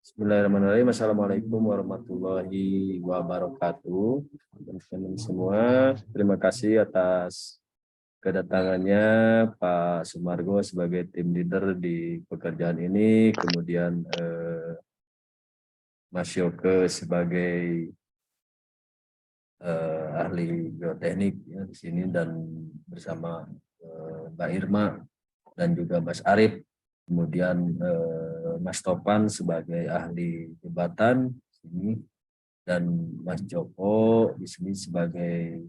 Bismillahirrahmanirrahim. Assalamualaikum warahmatullahi wabarakatuh. Teman-teman semua, terima kasih atas kedatangannya Pak Sumargo sebagai tim leader di pekerjaan ini, kemudian Mas Yoke sebagai ahli geoteknik ya, di sini dan bersama Mbak Irma dan juga Mas Arif, kemudian Mas Topan sebagai ahli jembatan di sini, dan Mas Joko di sini sebagai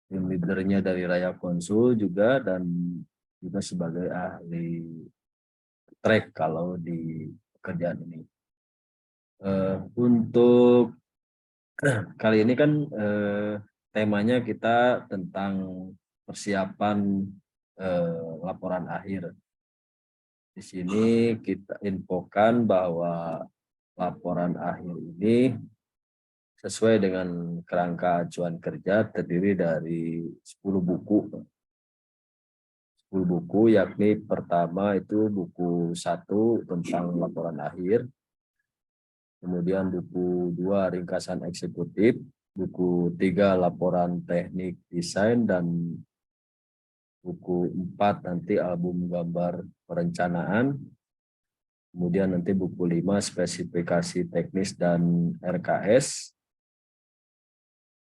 tim leadernya dari Raya Konsul juga, dan juga sebagai ahli track kalau di pekerjaan ini. Untuk kali ini kan temanya kita tentang persiapan laporan akhir. Di sini kita infokan bahwa laporan akhir ini sesuai dengan kerangka acuan kerja terdiri dari 10 buku. 10 buku, yakni pertama itu buku 1 tentang laporan akhir, kemudian buku 2 ringkasan eksekutif, buku 3 laporan teknik desain, dan buku 4 nanti album gambar perencanaan, kemudian nanti buku 5 spesifikasi teknis dan RKS,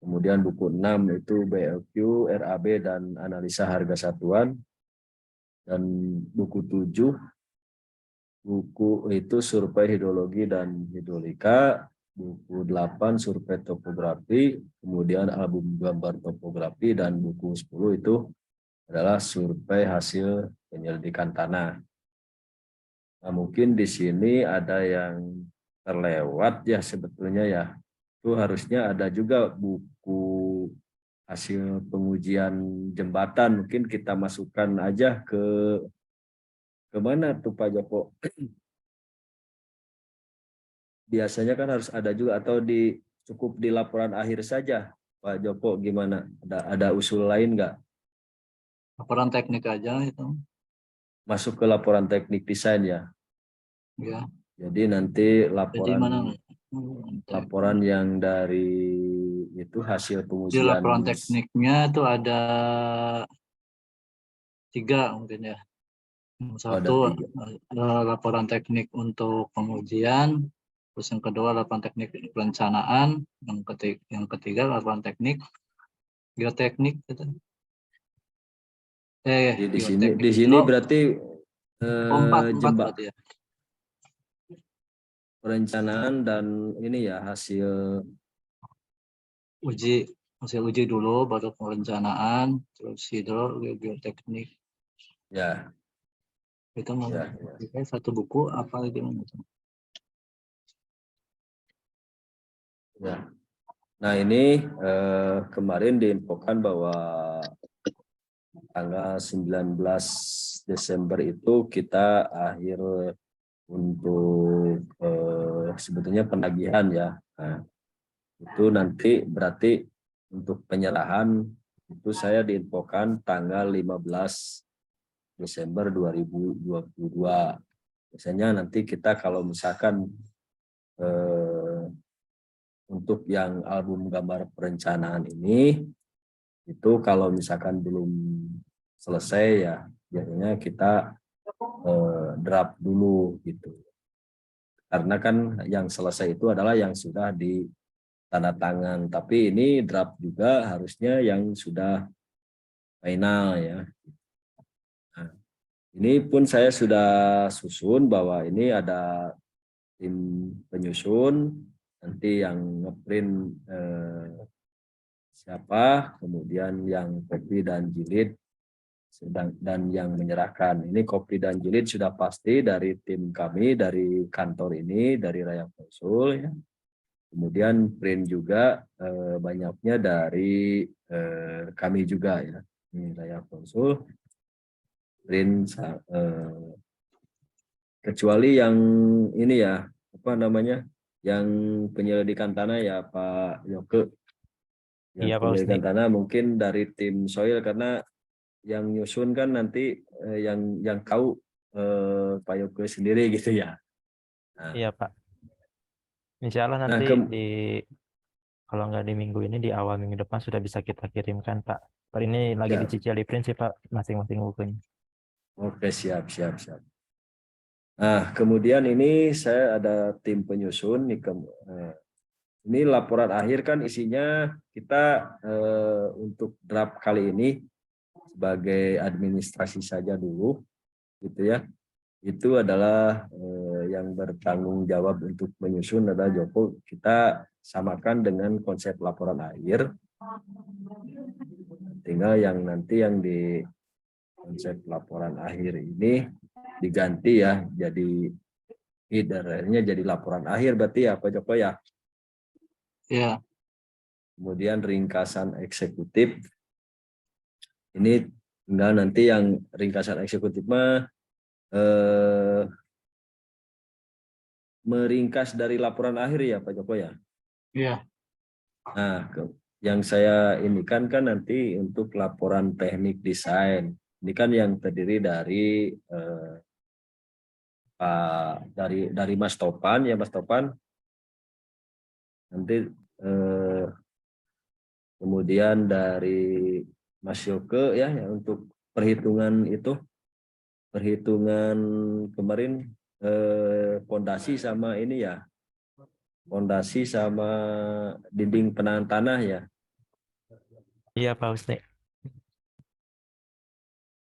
kemudian buku 6 itu BLQ, RAB, dan analisa harga satuan, dan buku 7 buku itu survei hidrologi dan hidrolika, buku 8 survei topografi, kemudian album gambar topografi, dan buku 10 itu adalah survei hasil penyelidikan tanah. Nah, mungkin di sini ada yang terlewat ya sebetulnya ya. Itu harusnya ada juga buku hasil pengujian jembatan, mungkin kita masukkan aja ke mana tuh Pak Joko? Biasanya kan harus ada juga, atau cukup di laporan akhir saja, Pak Joko, gimana? Ada usul lain nggak? Laporan teknik aja itu. Masuk ke laporan teknik desain ya. Ya. Jadi nanti Jadi mana? laporan yang dari itu hasil Di pengujian. laporan tekniknya itu ada 3 mungkin ya. Yang Ada satu 3. laporan teknik untuk pengujian, terus yang kedua laporan teknik perencanaan, yang ketiga laporan teknik geoteknik gitu. Jadi di Geoteknik. sini berarti 4 jembatan berarti ya. perencanaan dan ini ya hasil Hasil uji dulu, baru perencanaan, terus geoteknik. ya. Itu Ya, satu buku apa gimana? ya. Nah ini kemarin diinfokan bahwa tanggal 19 Desember itu kita akhir untuk sebetulnya penagihan ya. Nah, itu nanti berarti untuk penyerahan itu saya diinfokan tanggal 15 Desember 2022. Biasanya nanti kita kalau misalkan untuk yang album gambar perencanaan ini, itu kalau misalkan belum selesai ya biasanya kita draft dulu gitu. Karena kan yang selesai itu adalah yang sudah di tanda tangan, tapi ini draft juga harusnya yang sudah final ya. Nah, ini pun saya sudah susun bahwa ini ada tim penyusun, nanti yang ngeprint siapa, kemudian yang copy dan jilid, dan yang menyerahkan. Ini copy dan jilid sudah pasti dari tim kami, dari kantor ini, dari Raya Konsul ya. Kemudian print juga banyaknya dari kami juga ya. Ini Raya Konsul. Print kecuali yang ini ya, apa namanya? Yang penyelidikan tanah ya Pak Yoke. Yang Iya, Pak penyelidikan Usni. tanah mungkin dari tim soil, karena yang nyusun kan nanti yang tahu Pak Yoke sendiri gitu ya. Nah, Iya Pak. Insya Allah nah nanti kalau nggak di minggu ini, di awal minggu depan sudah bisa kita kirimkan Pak. Pak ini lagi siap. dicicil di print sih Pak, masing-masing bukunya. Oke, siap, siap, siap. Nah, kemudian ini saya ada tim penyusun. Ini laporan akhir kan isinya kita untuk draft kali ini sebagai administrasi saja dulu, gitu ya. Itu adalah yang bertanggung jawab untuk menyusun adalah Joko. Kita samakan dengan konsep laporan akhir. Tinggal yang nanti yang di konsep laporan akhir ini diganti ya jadi header-nya jadi laporan akhir berarti ya Pak Joko ya. Ya, Kemudian ringkasan eksekutif ini tinggal nanti yang ringkasan eksekutif mah meringkas dari laporan akhir ya Pak Joko ya. ya, Nah, yang saya ini kan nanti untuk laporan teknik desain. Ini kan yang terdiri dari dari Mas Topan ya Mas Topan. Nanti kemudian dari Mas Yoke ya untuk perhitungan kemarin pondasi sama ini ya. Pondasi sama dinding penahan tanah ya. Iya Pak Husni.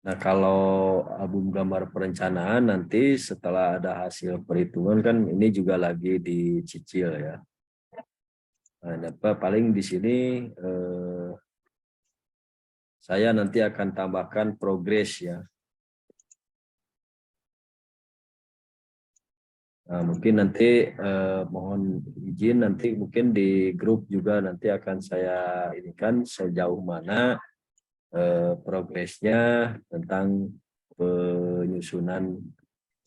Nah, kalau album gambar perencanaan nanti setelah ada hasil perhitungan kan ini juga lagi dicicil ya. Nah, paling di sini saya nanti akan tambahkan progres ya. Nah, mungkin nanti mohon izin nanti mungkin di grup juga nanti akan saya ini kan sejauh mana progresnya tentang penyusunan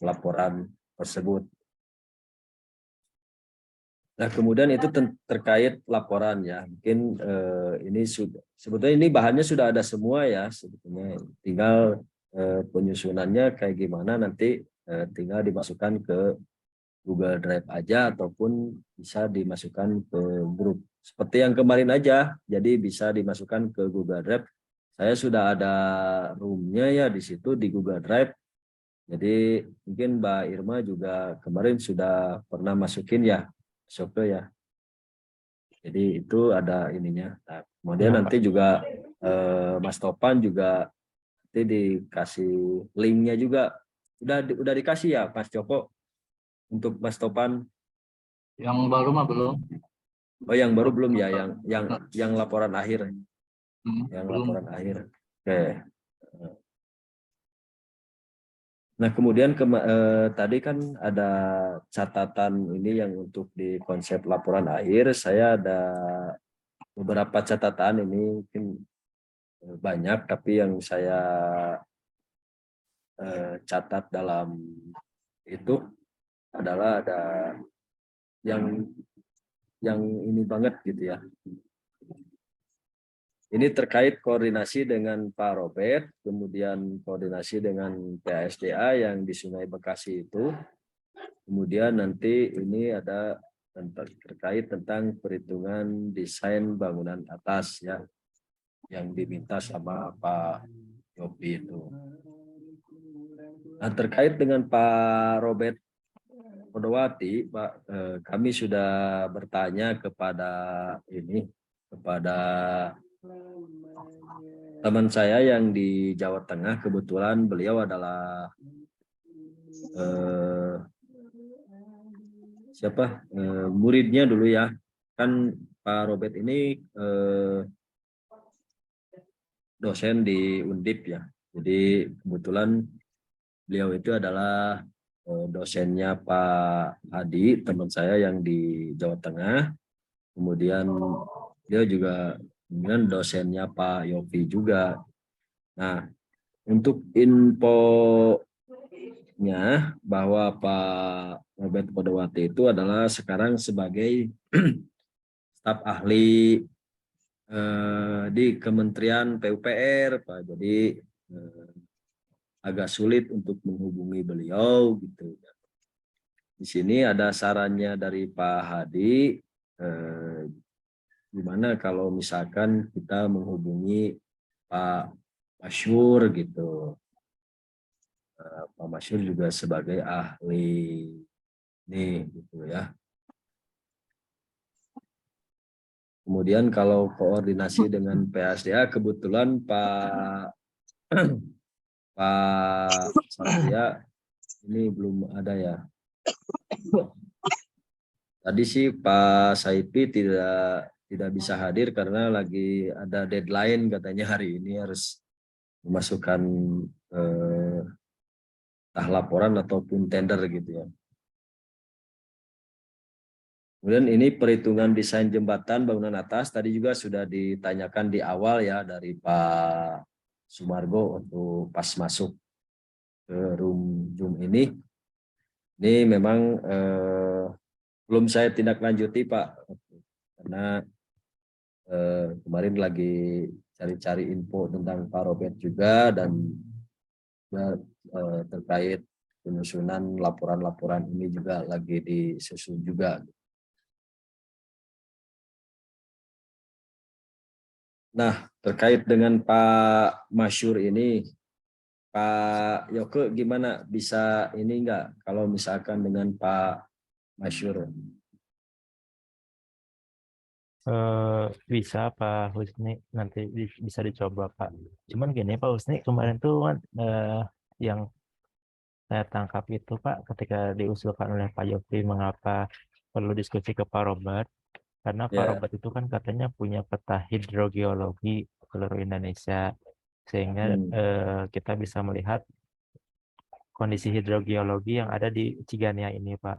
laporan tersebut. Nah, kemudian itu terkait laporan ya. Mungkin ini sudah sebetulnya ini bahannya sudah ada semua ya sebetulnya. Tinggal penyusunannya kayak gimana nanti tinggal dimasukkan ke Google Drive aja ataupun bisa dimasukkan ke grup. Seperti yang kemarin aja. Jadi bisa dimasukkan ke Google Drive. Saya sudah ada room-nya ya di situ di Google Drive. Jadi mungkin Mbak Irma juga kemarin sudah pernah masukin ya, Soke ya. Jadi itu ada ininya. Nah, kemudian Iya Pak. nanti juga Mas Topan juga nanti dikasih linknya juga. Udah dikasih ya Mas Joko untuk Mas Topan. yang baru mah belum. Oh yang baru belum ya, yang laporan akhir, yang Belum. laporan akhir. Oke. Nah, kemudian tadi kan ada catatan ini yang untuk di konsep laporan akhir, saya ada beberapa catatan ini mungkin banyak, tapi yang saya catat dalam itu adalah ada yang ini banget gitu ya. Ini terkait koordinasi dengan Pak Robert, kemudian koordinasi dengan PASDA yang di Sungai Bekasi itu. Kemudian nanti ini ada terkait tentang perhitungan desain bangunan atas ya yang diminta sama Pak Yopi itu. Nah, terkait dengan Pak Robert Podowati, Pak, kami sudah bertanya kepada teman saya yang di Jawa Tengah, kebetulan beliau adalah muridnya dulu ya. Kan Pak Robert ini dosen di Undip ya. Jadi kebetulan beliau itu adalah dosennya Pak Hadi, teman saya yang di Jawa Tengah. Kemudian dia juga kemudian dosennya Pak Yofi juga. Nah, untuk infonya bahwa Pak Robert Podowati itu adalah sekarang sebagai staf ahli di Kementerian PUPR, Pak. Jadi agak sulit untuk menghubungi beliau gitu. di sini ada sarannya dari Pak Hadi, gimana kalau misalkan kita menghubungi Pak Masyur gitu. Pak Masyur juga sebagai ahli nih gitu ya. Kemudian kalau koordinasi dengan PSDA, kebetulan Pak Satria ini belum ada ya. Tadi sih Pak Saipi tidak bisa hadir karena lagi ada deadline katanya hari ini harus memasukkan entah laporan ataupun tender gitu ya. Kemudian ini perhitungan desain jembatan bangunan atas tadi juga sudah ditanyakan di awal ya dari Pak Sumargo untuk pas masuk ke room Zoom ini. Ini memang belum saya tindak lanjuti Pak, karena kemarin lagi cari-cari info tentang Pak Robert juga dan terkait penyusunan laporan-laporan ini juga lagi disusun juga. Nah, terkait dengan Pak Masyur ini, Pak Yoke gimana, bisa ini enggak kalau misalkan dengan Pak Masyur? Bisa Pak Husni, nanti bisa dicoba Pak. Cuman gini Pak Husni, kemarin tuh kan yang saya tangkap itu Pak, ketika diusulkan oleh Pak Yofi mengapa perlu diskusi ke Pak Robert, karena Pak Ya, Robert itu kan katanya punya peta hidrogeologi seluruh Indonesia, sehingga kita bisa melihat kondisi hidrogeologi yang ada di Cigania ini Pak.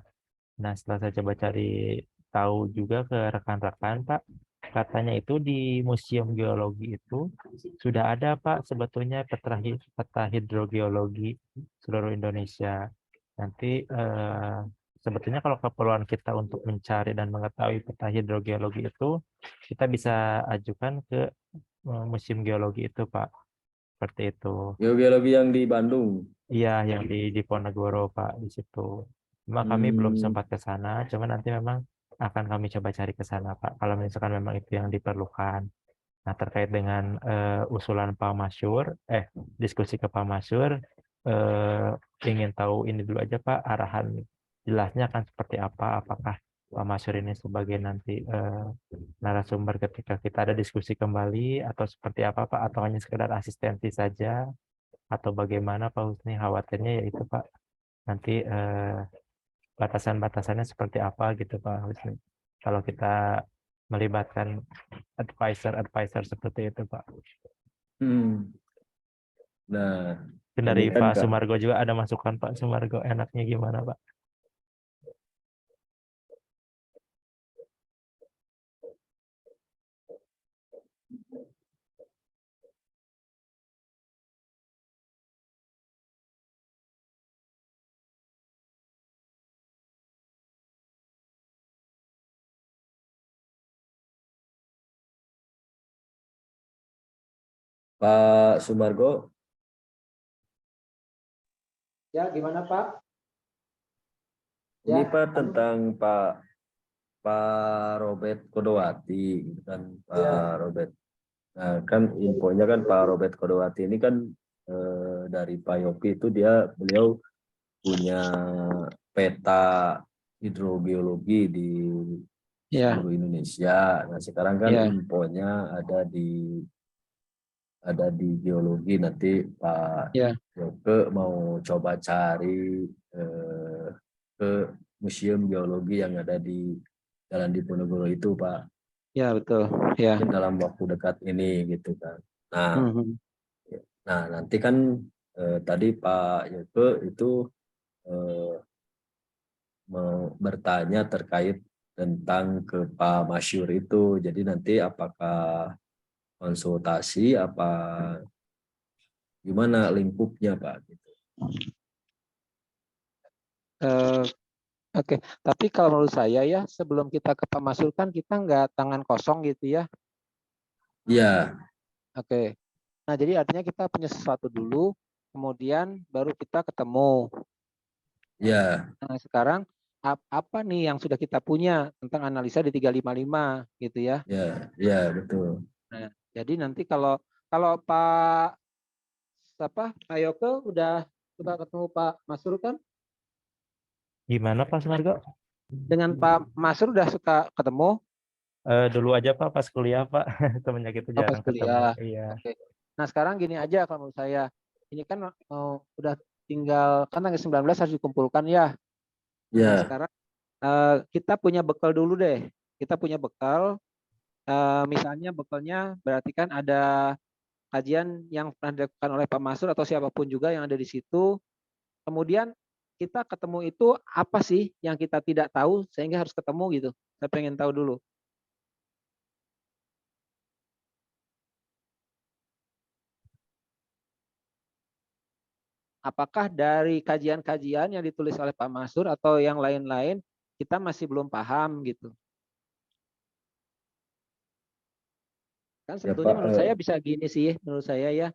Nah, setelah saya coba cari tahu juga ke rekan-rekan Pak, katanya itu di Museum Geologi itu sudah ada Pak sebetulnya peta hidrogeologi seluruh Indonesia. Nanti sebetulnya kalau keperluan kita untuk mencari dan mengetahui peta hidrogeologi itu, kita bisa ajukan ke Museum Geologi itu Pak. Seperti itu. geologi yang di Bandung. Iya, yang di Diponegoro Pak, di situ. Cuma kami belum sempat ke sana, cuma nanti memang akan kami coba cari ke sana Pak, kalau misalkan memang itu yang diperlukan. Nah, terkait dengan usulan Pak Masyur, diskusi ke Pak Masyur, ingin tahu ini dulu aja Pak, arahan jelasnya akan seperti apa, apakah Pak Masyur ini sebagai nanti narasumber ketika kita ada diskusi kembali, atau seperti apa Pak, atau hanya sekedar asistensi saja, atau bagaimana Pak Husni, khawatirnya yaitu Pak, nanti batasan-batasannya seperti apa gitu Pak Husni, kalau kita melibatkan advisor seperti itu Pak. Nah, Dan ini dari kan Pak Kak, Sumargo juga ada masukan Pak Sumargo, enaknya gimana Pak? Pak Sumargo, Ya, gimana Pak? ini Ya, Pak tentang Pak Robert Kodowati, gitu kan Pak ya, Robert. Nah, kan infonya kan Pak Robert Kodowati ini kan dari Pak Yopi itu beliau punya peta hidrogeologi di ya, seluruh Indonesia. Nah, sekarang kan ya, infonya ada di geologi. Nanti Pak ya, Yoke mau coba cari ke Museum Geologi yang ada di Jalan Diponegoro itu, Pak. ya betul. Ya. Mungkin dalam waktu dekat ini gitu kan. Nah, Mhm. nanti kan tadi Pak Yoke itu eh, mau bertanya terkait tentang ke Pak Masyur itu. Jadi nanti apakah konsultasi apa gimana lingkupnya Pak gitu. Eh, Oke, tapi kalau menurut saya ya sebelum kita ke pemasukan kita nggak tangan kosong gitu ya. Iya, Oke. Nah jadi artinya kita punya sesuatu dulu, kemudian baru kita ketemu. iya. Nah sekarang apa nih yang sudah kita punya tentang analisa di 355 gitu ya. Ya, ya betul. Nah, jadi nanti kalau Pak Yoko udah ketemu Pak Masrur kan? Gimana Pak Sumargo? Dengan Pak Masrur udah suka ketemu? Dulu aja Pak pas kuliah Pak, semenjak itu Pas jarang ketemu. kuliah. Iya. Oke. Nah sekarang gini aja kalau menurut saya, ini kan udah tinggal kan tanggal 19 harus dikumpulkan ya. Nah Ya, sekarang kita punya bekal dulu deh. Kita punya bekal, misalnya bekalnya berarti kan ada kajian yang pernah dilakukan oleh Pak Masrur atau siapapun juga yang ada di situ. Kemudian kita ketemu itu apa sih yang kita tidak tahu sehingga harus ketemu gitu. Saya pengen tahu dulu. Apakah dari kajian-kajian yang ditulis oleh Pak Masrur atau yang lain-lain kita masih belum paham gitu. Kan ya sebetulnya Pak. menurut saya bisa gini sih, menurut saya ya,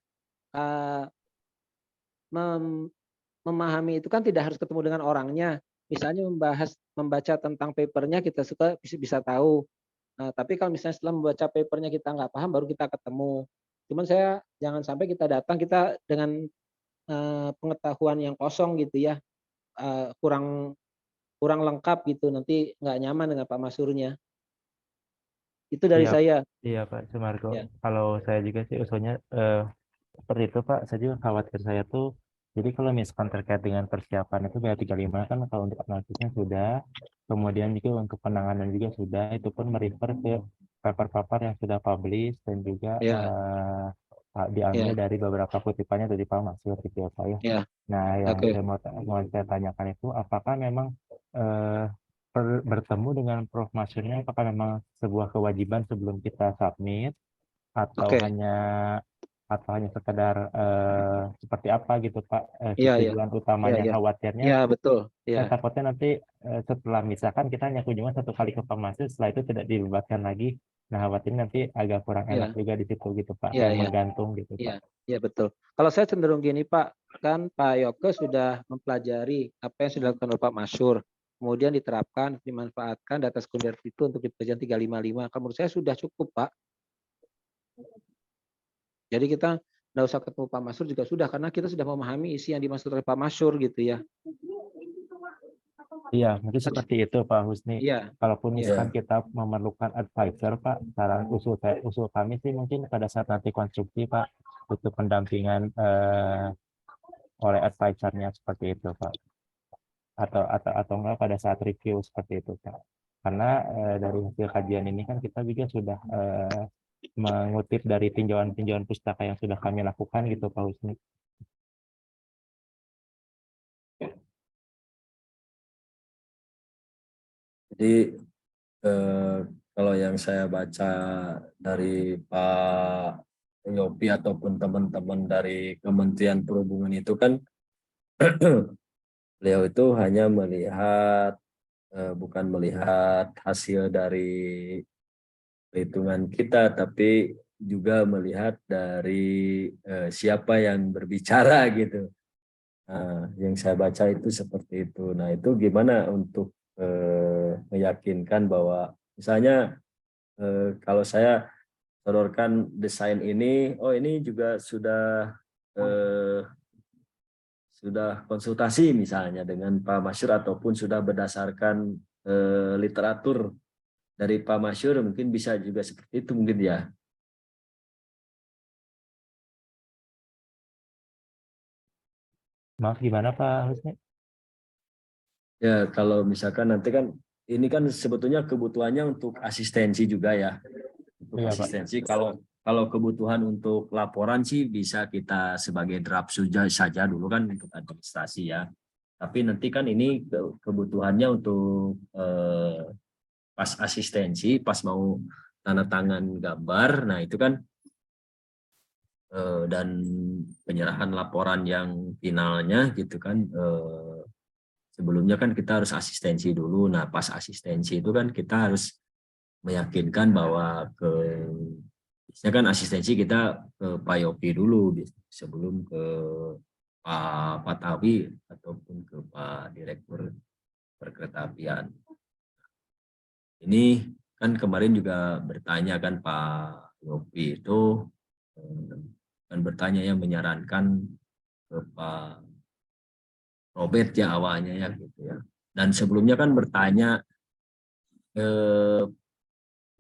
memahami itu kan tidak harus ketemu dengan orangnya. Misalnya membaca tentang papernya kita suka bisa tahu. Nah, tapi kalau misalnya setelah membaca papernya kita nggak paham, baru kita ketemu. Cuman saya jangan sampai kita datang kita dengan pengetahuan yang kosong gitu ya, kurang lengkap gitu, nanti nggak nyaman dengan Pak Masurnya. Itu dari Iya, saya. iya Pak Sumargo. Ya, Kalau saya juga sih usulnya seperti itu Pak. Saya juga khawatir saya tuh. Jadi kalau misalkan terkait dengan persiapan itu BA35 kan kalau untuk analisisnya sudah, kemudian juga untuk penanganan juga sudah, itu pun merefer ke paper-paper yang sudah publish dan juga ya, diambil ya, dari beberapa kutipannya dari Pak Masyur gitu ya Pak ya. ya. Nah yang Oke. saya mau saya tanyakan itu apakah memang eh, bertemu dengan Prof Masyurnya apakah memang sebuah kewajiban sebelum kita submit Oke. atau hanya sekedar seperti apa gitu Pak Iya, iya. tujuan Iya, utamanya iya. khawatirnya Iya, betul. Iya. kan takutnya nanti setelah misalkan kita hanya kunjungan satu kali ke Farmasi setelah itu tidak dilibatkan lagi nah khawatirnya nanti agak kurang enak Iya. juga di situ gitu Pak Iya, yang iya. menggantung gitu Iya. Pak. Iya, betul. Kalau saya cenderung gini, Pak. Kan Pak Yoke sudah mempelajari apa yang sudah dilakukan oleh Pak Masyur. Kemudian diterapkan, dimanfaatkan data sekunder itu untuk di penelitian 355. Kalau menurut saya sudah cukup, Pak. Jadi kita nggak usah ketemu Pak Masyur juga sudah, karena kita sudah memahami isi yang dimaksud oleh Pak Masyur gitu ya. Iya mungkin seperti itu Pak Husni. Iya, Kalaupun iya, misalkan kita memerlukan advisor Pak, saran usul kami sih mungkin pada saat nanti konstruksi Pak butuh pendampingan oleh advisornya seperti itu Pak. Atau enggak pada saat review seperti itu Pak. Karena dari hasil kajian ini kan kita juga sudah mengutip dari tinjauan pustaka yang sudah kami lakukan gitu Pak Husni. Jadi kalau yang saya baca dari Pak Yopi ataupun teman-teman dari Kementerian Perhubungan itu kan beliau itu hanya melihat bukan melihat hasil dari perhitungan kita, tapi juga melihat dari siapa yang berbicara gitu. Nah, yang saya baca itu seperti itu. Nah, itu gimana untuk meyakinkan bahwa misalnya kalau saya sodorkan desain ini, oh ini juga sudah konsultasi misalnya dengan Pak Masyur ataupun sudah berdasarkan literatur dari Pak Masyur, mungkin bisa juga seperti itu mungkin ya. Maaf gimana Pak Husni? Ya, kalau misalkan nanti kan ini kan sebetulnya kebutuhannya untuk asistensi juga ya. Untuk Iya Pak. asistensi kalau kebutuhan untuk laporan sih bisa kita sebagai draft saja dulu kan untuk administrasi ya. Tapi nanti kan ini kebutuhannya untuk pas asistensi, pas mau tanda tangan gambar, nah itu kan dan penyerahan laporan yang finalnya gitu kan sebelumnya kan kita harus asistensi dulu. Nah, pas asistensi itu kan kita harus meyakinkan bahwa biasanya kan asistensi kita ke Pak Yopi dulu sebelum ke Pak Patawi ataupun ke Pak Direktur perkeretaapian. Ini kan kemarin juga bertanya kan Pak Yopi itu kan bertanya yang menyarankan ke Pak Robert ya awalnya ya gitu ya. Dan sebelumnya kan bertanya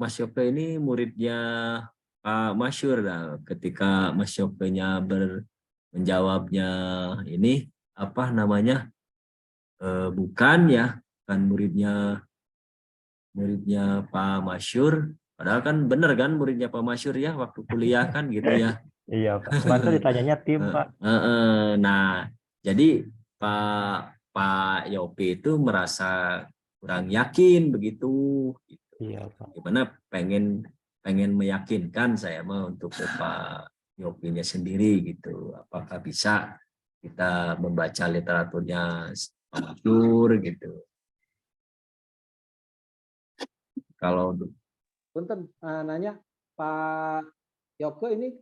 Mas Yope ini muridnya Pak Masyur. Nah, ketika Mas Yope-nya menjawabnya ini apa namanya bukan ya, kan muridnya Pak Masyur. Padahal kan bener kan muridnya Pak Masyur ya waktu kuliah kan gitu ya. Iya Pak. Kemarin tuh ditanyanya tim Pak. Nah, jadi Pak Yopi itu merasa kurang yakin begitu. Gitu. Iya Pak. Gimana pengen meyakinkan saya mah untuk Pak Yopinya sendiri gitu. Apakah bisa kita membaca literaturnya Pak Masyur gitu. Kalau untuk Punten, nanya Pak Yoko ini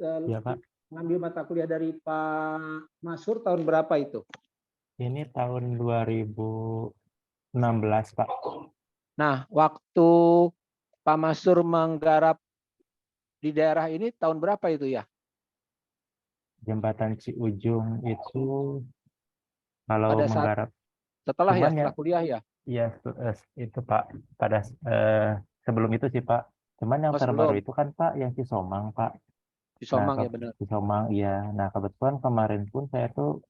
Iya Pak. ngambil mata kuliah dari Pak Masyur tahun berapa itu? Ini tahun 2016 Pak. Nah, waktu Pak Masyur menggarap di daerah ini tahun berapa itu ya? Jembatan Ciujung itu kalau Pada saat menggarap setelah ya, cuman ya setelah kuliah ya? iya itu Pak pada sebelum itu sih Pak. Cuman yang Oh, terbaru sebelum itu kan Pak yang Cisomang Pak. di Nah, Somang ya benar. Cisomang iya. Nah, kebetulan kemarin pun saya tuh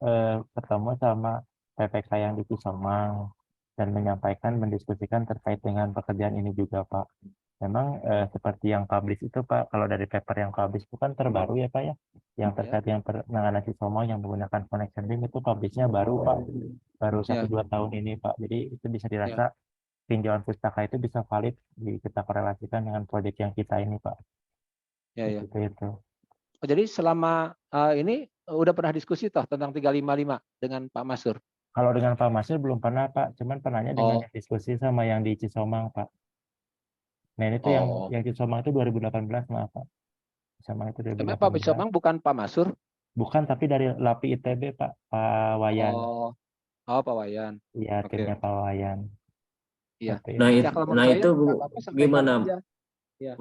ketemu sama PPK yang di Cisomang dan menyampaikan mendiskusikan terkait dengan pekerjaan ini juga Pak. Memang seperti yang publish itu Pak, kalau dari paper yang publish itu kan terbaru ya Pak ya, yang terkait yang penanganan Cisomang yang menggunakan connection beam itu publishnya baru Pak, baru 1-2 tahun ini Pak. Jadi itu bisa dirasa tinjauan pustaka itu bisa valid kita korelasikan dengan proyek yang kita ini Pak. Ya, ya. Itu. Oh, jadi selama ini udah pernah diskusi toh tentang 355 dengan Pak Masyur? Kalau dengan Pak Masyur belum pernah Pak, cuman pernahnya dengan diskusi sama yang di Cisomang Pak. Nah ini tuh yang Cisomang itu 2018 maaf Pak. Cisomang itu Emang Pak 2018. Cisomang bukan Pak Masyur? Bukan, tapi dari LAPI ITB Pak, Pak Wayan. Pak Wayan. Iya, timnya Pak Wayan. Iya. Nah, Ya, kalau menurut saya, itu apa-apa, sampaikan gimana aja. Ya.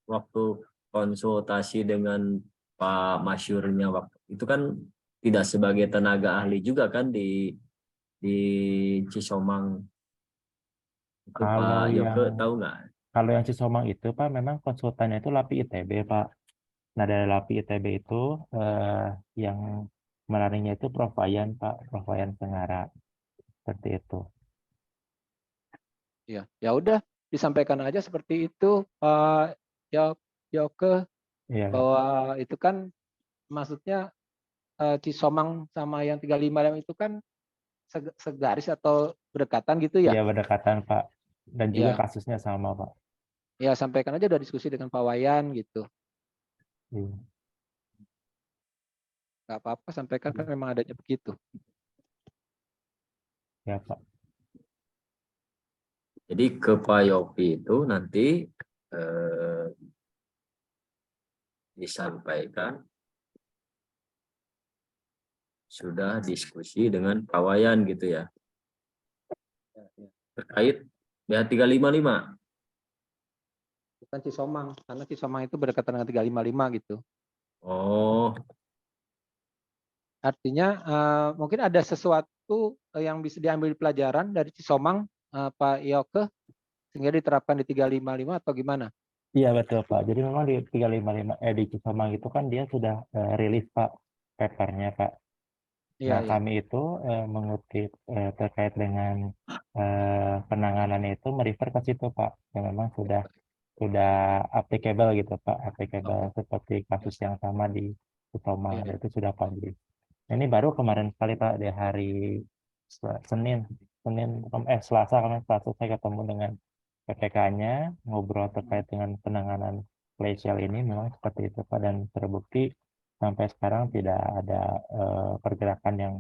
waktu konsultasi dengan Pak Masyurnya waktu itu kan tidak sebagai tenaga ahli juga kan di Cisomang itu Pak Yoke tahu nggak? Kalau yang Cisomang itu Pak memang konsultannya itu LAPI ITB Pak. Nah dari LAPI ITB itu yang menariknya itu Prof Wayan Pak, Prof Wayan Sengara seperti itu. Ya, ya udah disampaikan aja seperti itu Pak Yoke, bahwa itu kan maksudnya Cisomang sama yang 355 itu kan segaris atau berdekatan gitu ya? Iya berdekatan Pak, dan juga kasusnya sama Pak. Ya sampaikan aja udah diskusi dengan Pak Wayan gitu. Gak apa-apa, sampaikan kan memang adanya begitu. Ya Pak. Jadi ke Pak Yopi itu nanti disampaikan sudah diskusi dengan Pak Wayan gitu ya. Terkait BH355. Bukan Cisomang, karena Cisomang itu berdekatan dengan 355 gitu. Oh. Artinya mungkin ada sesuatu yang bisa diambil pelajaran dari Cisomang, Pak Yoke, sehingga diterapkan di 355 atau gimana? Iya betul Pak. Jadi memang di 355 di Cisomang itu kan dia sudah rilis Pak papernya Pak. Nah kami itu mengutip terkait dengan penanganannya itu merefer ke situ Pak. Yang memang sudah applicable gitu Pak, applicable seperti kasus yang sama di Cisomang itu sudah publish. Ini baru kemarin sekali Pak di hari Selasa saya ketemu dengan PPK-nya ngobrol terkait dengan penanganan play-shell ini memang seperti itu Pak, dan terbukti sampai sekarang tidak ada pergerakan yang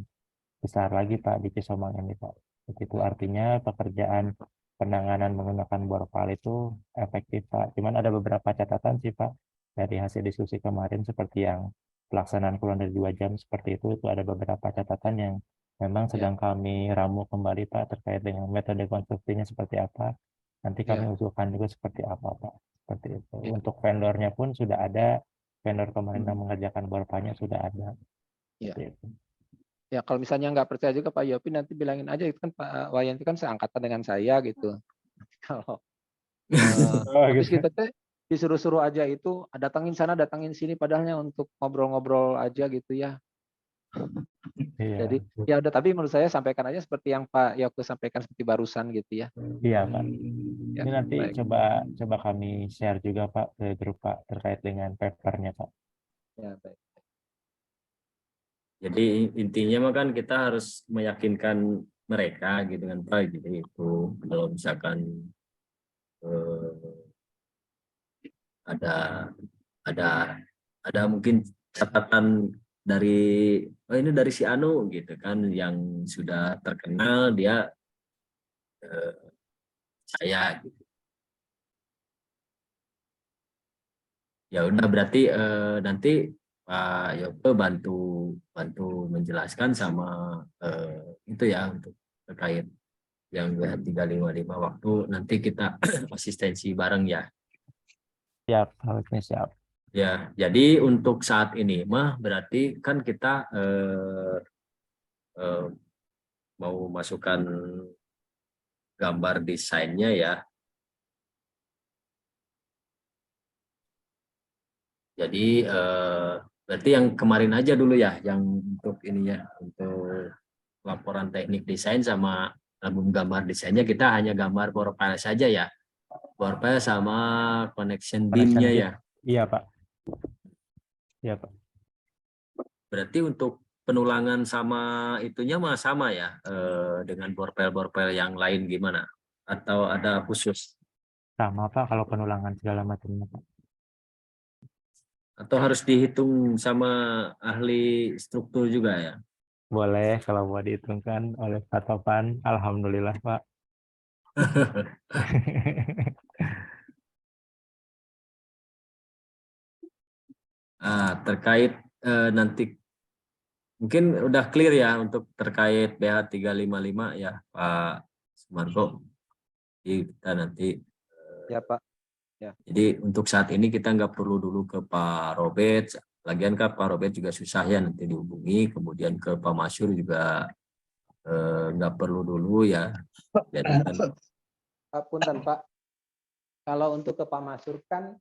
besar lagi Pak di Cisomang ini Pak. Begitu artinya pekerjaan penanganan menggunakan bor file itu efektif Pak. Cuman ada beberapa catatan sih Pak dari hasil diskusi kemarin seperti yang pelaksanaan kurang dari 2 jam seperti itu ada beberapa catatan yang Memang Ya. sedang kami ramu kembali Pak terkait dengan metode konstruksinya seperti apa. Nanti kami Ya. usulkan juga seperti apa Pak. Seperti itu. Ya. Untuk vendornya pun sudah ada. Vendor kemarin yang Hmm. mengerjakan borpanya sudah ada. Ya. Seperti itu. Ya, kalau misalnya nggak percaya juga Pak Yopi, nanti bilangin aja, itu kan Pak Wayan itu kan seangkatan dengan saya gitu. Kalau Oh habis gitu. kita teh disuruh-suruh aja itu, datangin sana, datangin sini, padahalnya untuk ngobrol-ngobrol aja gitu ya. Iya. Jadi ya udah, tapi menurut saya sampaikan aja seperti yang Pak Yopi sampaikan seperti barusan gitu ya. Iya Pak. Ya, Ini nanti baik. coba kami share juga Pak ke grup Pak terkait dengan papernya Pak. Ya, baik. Jadi intinya mah kan kita harus meyakinkan mereka gitu kan Pak, gitu itu kalau misalkan ada ada ada mungkin catatan dari ini dari si Anu gitu kan yang sudah terkenal dia saya gitu. Ya udah berarti nanti Pak Yoko bantu menjelaskan sama itu ya untuk terkait yang 355 waktu nanti kita asistensi bareng ya. Siap, harusnya siap. Ya, jadi untuk saat ini mah berarti kan kita eh, mau masukkan gambar desainnya ya. Jadi berarti yang kemarin aja dulu ya, yang untuk ininya, untuk laporan teknik desain sama album gambar desainnya kita hanya gambar power file saja ya. Power file sama connection Connection beam-nya bit. ya. Iya Pak. Iya Pak. Berarti untuk penulangan sama itunya mah sama ya dengan borpel-borpel yang lain gimana? Atau ada khusus? Sama Pak kalau penulangan segala macamnya Pak. Atau harus dihitung sama ahli struktur juga ya? Boleh kalau mau dihitungkan oleh Pak Topan. Alhamdulillah Pak. Terkait nanti mungkin udah clear ya untuk terkait BH 355 ya Pak Sumargo. Jadi kita nanti Ya Pak. Ya. jadi untuk saat ini kita nggak perlu dulu ke Pak Robert. Lagian kan Pak Robert juga susah ya nanti dihubungi. Kemudian ke Pak Masyur juga nggak perlu dulu ya. Jadi kan Punten Pak. Kalau untuk ke Pak Masur kan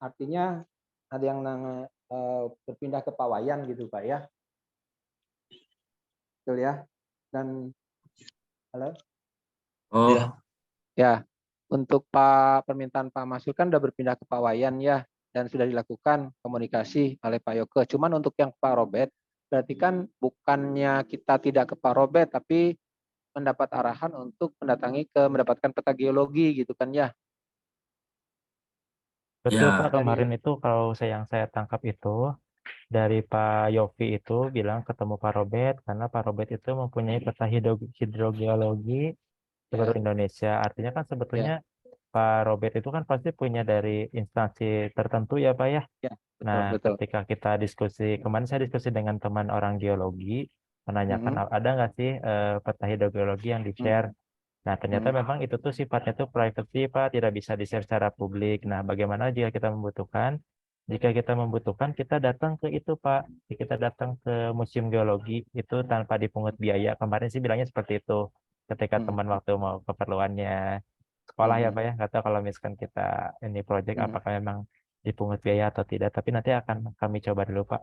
artinya ada yang berpindah ke Pak Wayan gitu Pak ya. Betul ya. Dan halo. oh Ya. Ya, untuk permintaan Pak Masur kan udah berpindah ke Pak Wayan ya, dan sudah dilakukan komunikasi oleh Pak Yoke. Cuman untuk yang Pak Robert, berarti kan bukannya kita tidak ke Pak Robert, tapi mendapat arahan untuk mendapatkan peta geologi gitu kan ya. Betul ya Pak, kemarin itu kalau yang saya tangkap itu dari Pak Yofi itu bilang ketemu Pak Robert karena Pak Robert itu mempunyai peta hidrogeologi seluruh Ya, Indonesia. Artinya kan ya, sebetulnya Pak Robert itu kan pasti punya dari instansi tertentu ya Pak ya. ya, betul, Nah, betul. ketika kita diskusi, kemarin saya diskusi dengan teman orang geologi, Mhm, menanyakan ada nggak sih peta hidrogeologi yang di-share. Nah, ternyata mhm, memang itu tuh sifatnya tuh privacy, Pak, tidak bisa di-share secara publik. Nah, bagaimana jika kita membutuhkan? Jika kita membutuhkan, kita datang ke itu, Pak. Kita datang ke Museum Geologi, itu tanpa dipungut biaya. Kemarin sih bilangnya seperti itu, ketika mhm, teman waktu mau keperluannya sekolah ya, mhm, Pak ya. Nggak tahu kalau misalkan kita ini project, mhm. apakah memang dipungut biaya atau tidak. Tapi nanti akan kami coba dulu, Pak,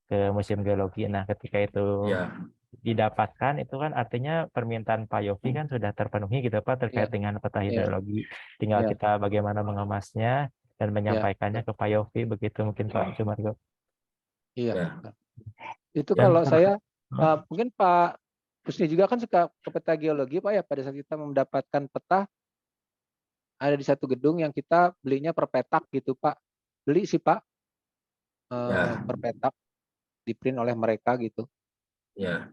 ke Museum Geologi. Nah, ketika itu ya didapatkan itu kan artinya permintaan Pak Yofi kan sudah terpenuhi gitu Pak terkait Ya, dengan peta ya, hidrologi. Tinggal ya, kita bagaimana mengemasnya dan ya, menyampaikannya ke Pak Yofi begitu mungkin Pak Sumargo. iya. ya Itu Dan kalau saya mungkin Pak Husni juga kan suka ke peta geologi Pak ya, pada saat kita mendapatkan peta ada di satu gedung yang kita belinya per petak gitu Pak. Beli sih Pak ya per petak di print oleh mereka gitu. ya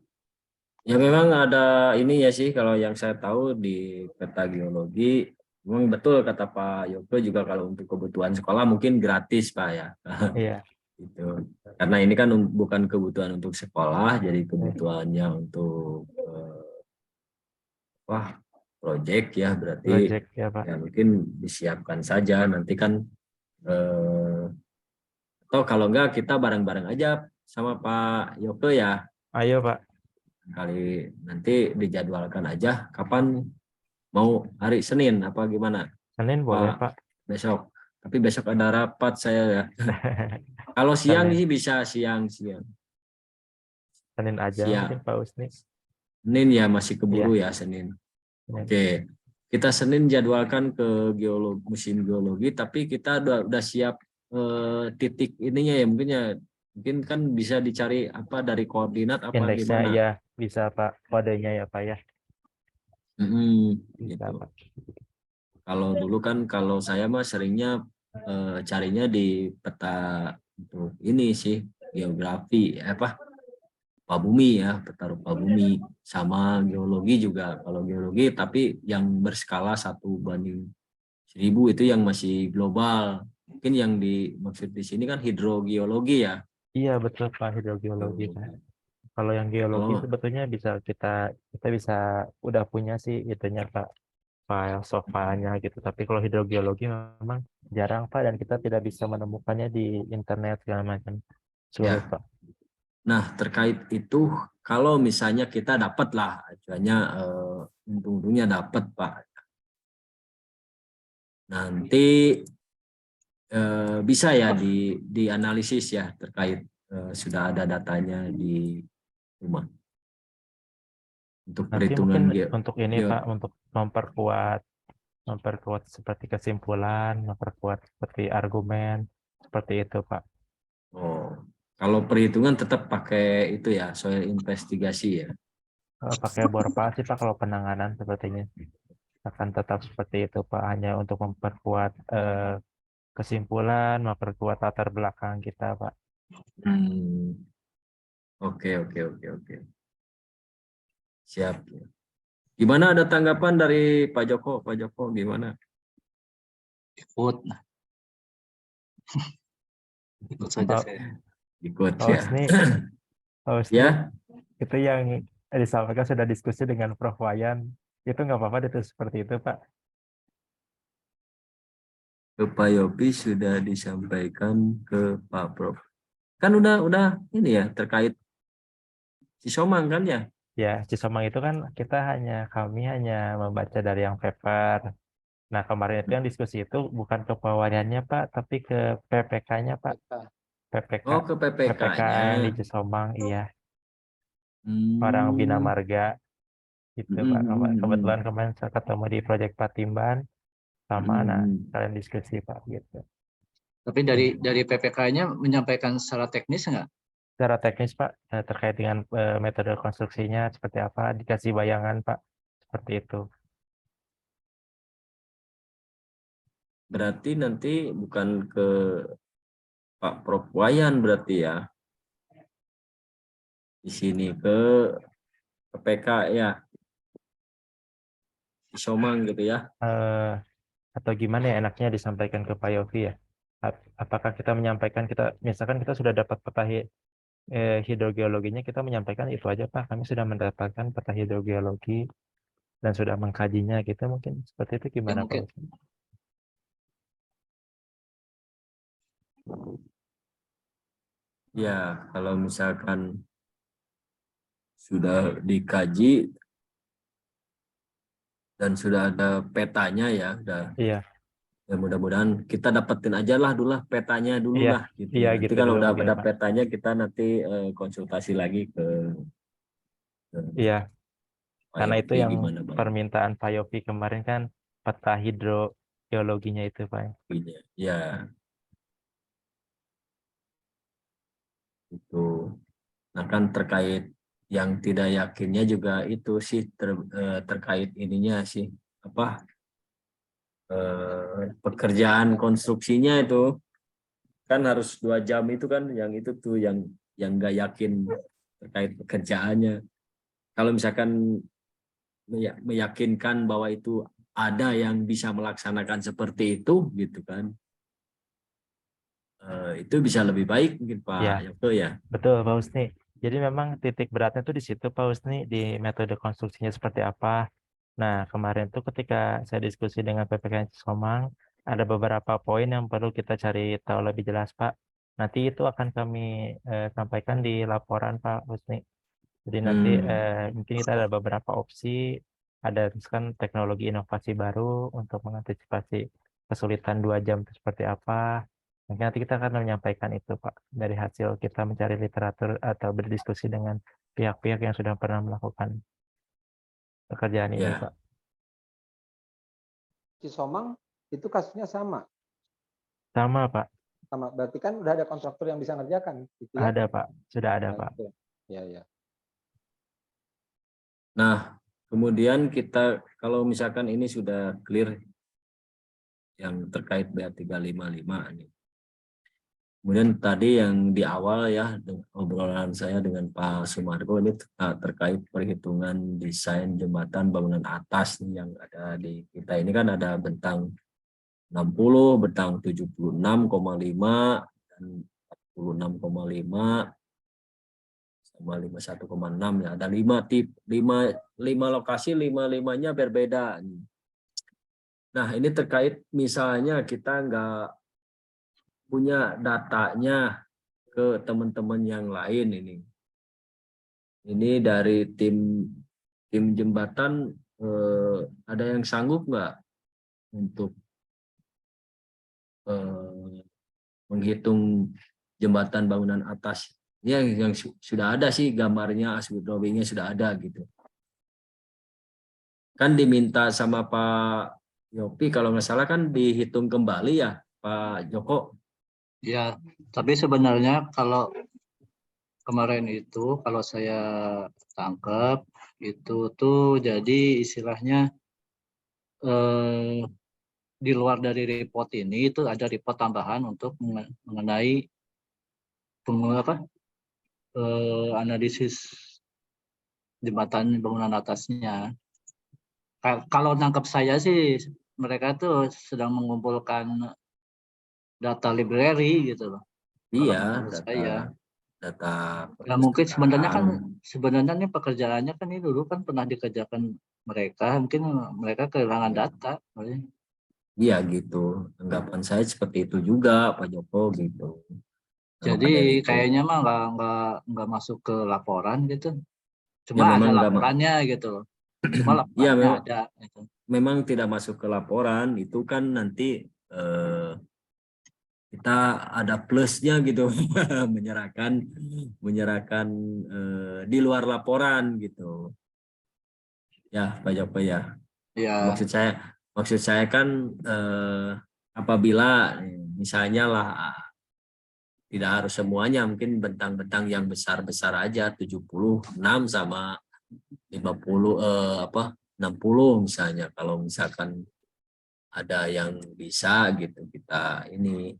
ya memang ada ini ya sih kalau yang saya tahu di peta geologi memang betul kata Pak Yoko juga kalau untuk kebutuhan sekolah mungkin gratis Pak ya. iya, Gitu. Karena ini kan bukan kebutuhan untuk sekolah, jadi kebutuhannya untuk project ya, berarti Project ya Pak. ya mungkin disiapkan saja nanti kan, atau kalau enggak kita bareng-bareng aja sama Pak Yoko ya, Ayo Pak. kali nanti dijadwalkan aja kapan, mau hari Senin apa gimana Senin boleh Pak? Pak. Besok, tapi besok ada rapat saya ya. Kalau siang Senin, sih bisa siang. Senin aja mungkin Siang. Pak Usni. Senin ya masih keburu Iya. ya Senin. Senin. Oke. Kita Senin jadwalkan ke musim geologi, tapi kita udah siap titik ininya ya, mungkin kan bisa dicari apa dari koordinat apa Indeksnya gimana. ya bisa Pak. Kodenya ya Pak ya. Bisa Gitu. Pak. Kalau dulu kan kalau saya mah seringnya carinya di peta untuk ini sih, geografi apa rupa bumi ya, peta rupa bumi, sama geologi juga. Kalau geologi tapi yang berskala 1:1000 itu yang masih global. Mungkin yang dimaksud di sini kan hidrogeologi ya. Iya betul Pak, hidrogeologi Pak. Kalau yang geologi Oh sebetulnya kita bisa udah punya sih itunya Pak, file softwarenya gitu. Tapi kalau hidrogeologi memang jarang Pak, dan kita tidak bisa menemukannya di internet segala macam. Sulit ya. Pak. Nah terkait itu, kalau misalnya kita dapat lah acuannya, untung-untungnya dapat Pak. Nanti bisa ya dianalisis ya, terkait sudah ada datanya di rumah untuk Nanti mungkin perhitungan untuk ini Pak, untuk memperkuat seperti kesimpulan, memperkuat seperti argumen, seperti itu Pak. Oh, kalau perhitungan tetap pakai itu ya, soil investigasi ya. Pakai borpal sih Pak kalau penanganan sepertinya. Akan tetap seperti itu Pak, hanya untuk memperkuat kesimpulan, memperkuat latar belakang kita Pak. Oke. Siap. Gimana, ada tanggapan dari Pak Joko? Pak Joko gimana? Ikut. Ikut saja Oh, saya. Ikut oh ya. Husni, Ya, itu yang disampaikan sudah diskusi dengan Prof. Wayan, itu nggak apa-apa itu seperti itu Pak. ke Pak Yopi sudah disampaikan ke Pak Prof. Kan udah ini ya, terkait Cisomang kan ya? Ya, Cisomang itu kan kami hanya membaca dari yang paper. Nah, kemarin itu yang diskusi itu bukan ke Pak Wayannya Pak, tapi ke PPK-nya Pak. PPK, Oh, ke PPK PPK-nya. yang di Cisomang, iya. Orang Bina Hmm. Marga itu Pak. Kebetulan kemarin saya ketemu di Proyek Patimban sama anak kalian diskusi Pak gitu. Tapi dari PPK-nya menyampaikan secara teknis enggak? Secara teknis Pak, terkait dengan metode konstruksinya seperti apa, dikasih bayangan Pak, seperti itu. Berarti nanti bukan ke Pak Prof Wayan berarti ya. Di sini ke PPK ya. Cisomang gitu ya. Atau gimana ya enaknya disampaikan ke Pak Yofi ya? Apakah kita menyampaikan, misalkan kita sudah dapat peta hidrogeologinya, kita menyampaikan itu aja Pak, kami sudah mendapatkan peta hidrogeologi dan sudah mengkajinya, gitu mungkin seperti itu, Ya gimana Pak? mungkin. Ya, kalau misalkan sudah dikaji dan sudah ada petanya ya, Iya, ya mudah-mudahan kita dapetin aja lah dulu lah petanya dulu iya, lah gitu. iya Nanti gitu kalau dulu udah mungkin ada Pak. petanya, kita nanti konsultasi lagi ke Iya, Pak karena itu Yopi yang gimana Bang permintaan Pak Yofi kemarin kan peta hidrogeologinya itu Pak. Yopinya. Ya, itu. Nah kan terkait yang tidak yakinnya juga itu sih, terkait ininya sih apa, pekerjaan konstruksinya itu kan harus 2 jam itu kan, yang itu tuh yang nggak yakin terkait pekerjaannya. Kalau misalkan meyakinkan bahwa itu ada yang bisa melaksanakan seperti itu gitu kan, itu bisa lebih baik mungkin Pak Ya. Yoko ya. Betul, Pak Husni. Jadi memang titik beratnya tuh di situ, Pak Husni, di metode konstruksinya seperti apa. Nah, kemarin tuh ketika saya diskusi dengan PPKN Somang, ada beberapa poin yang perlu kita cari tahu lebih jelas, Pak. Nanti itu akan kami sampaikan di laporan, Pak Husni. Jadi nanti mungkin kita ada beberapa opsi, ada misalkan teknologi inovasi baru untuk mengantisipasi kesulitan 2 jam itu seperti apa. Mungkin nanti kita akan menyampaikan itu, Pak, dari hasil kita mencari literatur atau berdiskusi dengan pihak-pihak yang sudah pernah melakukan pekerjaan ini, Ya. Pak. Di Somang itu kasusnya sama. Sama, Pak. Sama. Berarti kan udah ada kontraktor yang bisa ngerjakan, gitu ya? Ada, Pak. Sudah ada, Nah, Pak. itu. Ya, ya. Nah, kemudian kita kalau misalkan ini sudah clear yang terkait BA355 nih. Kemudian tadi yang di awal ya obrolan saya dengan Pak Sumargo ini terkait perhitungan desain jembatan bangunan atas nih yang ada di kita ini kan ada bentang 60, bentang 76,5 dan 46,5 sama 51,6 ya. Ada 5 lokasi, 5-5-nya berbeda. Nah, ini terkait misalnya kita nggak punya datanya ke teman-teman yang lain ini. Ini dari tim jembatan ada yang sanggup nggak untuk menghitung jembatan bangunan atas? Ya, yang sudah ada sih gambarnya, drawingnya sudah ada gitu. Kan diminta sama Pak Yopi kalau nggak salah kan dihitung kembali ya Pak Joko. Ya, tapi sebenarnya kalau kemarin itu kalau saya tangkap itu tuh jadi istilahnya di luar dari report ini itu ada report tambahan untuk mengenai analisis jembatan bangunan atasnya. Kalau nangkap saya sih mereka tuh sedang mengumpulkan data library gitu loh. Iya, Saya. data Nah, mungkin perpustakaan. sebenarnya nih pekerjaannya kan ini dulu kan pernah dikerjakan mereka, mungkin mereka kehilangan data. Iya gitu. Anggapan saya seperti itu juga Pak Joko gitu. Jadi Makanya itu. kayaknya mah nggak masuk ke laporan gitu. Ya Cuma ada memang enggak, laporannya gitu loh. Cuma ya laporannya ada gitu. memang tidak masuk ke laporan itu kan nanti kita ada plusnya gitu menyerahkan di luar laporan gitu. Ya Pak Joko ya. Ya, Maksud saya kan apabila misalnya lah tidak harus semuanya, mungkin bentang-bentang yang besar-besar aja 76 sama 50 60 misalnya. Kalau misalkan ada yang bisa gitu kita ini.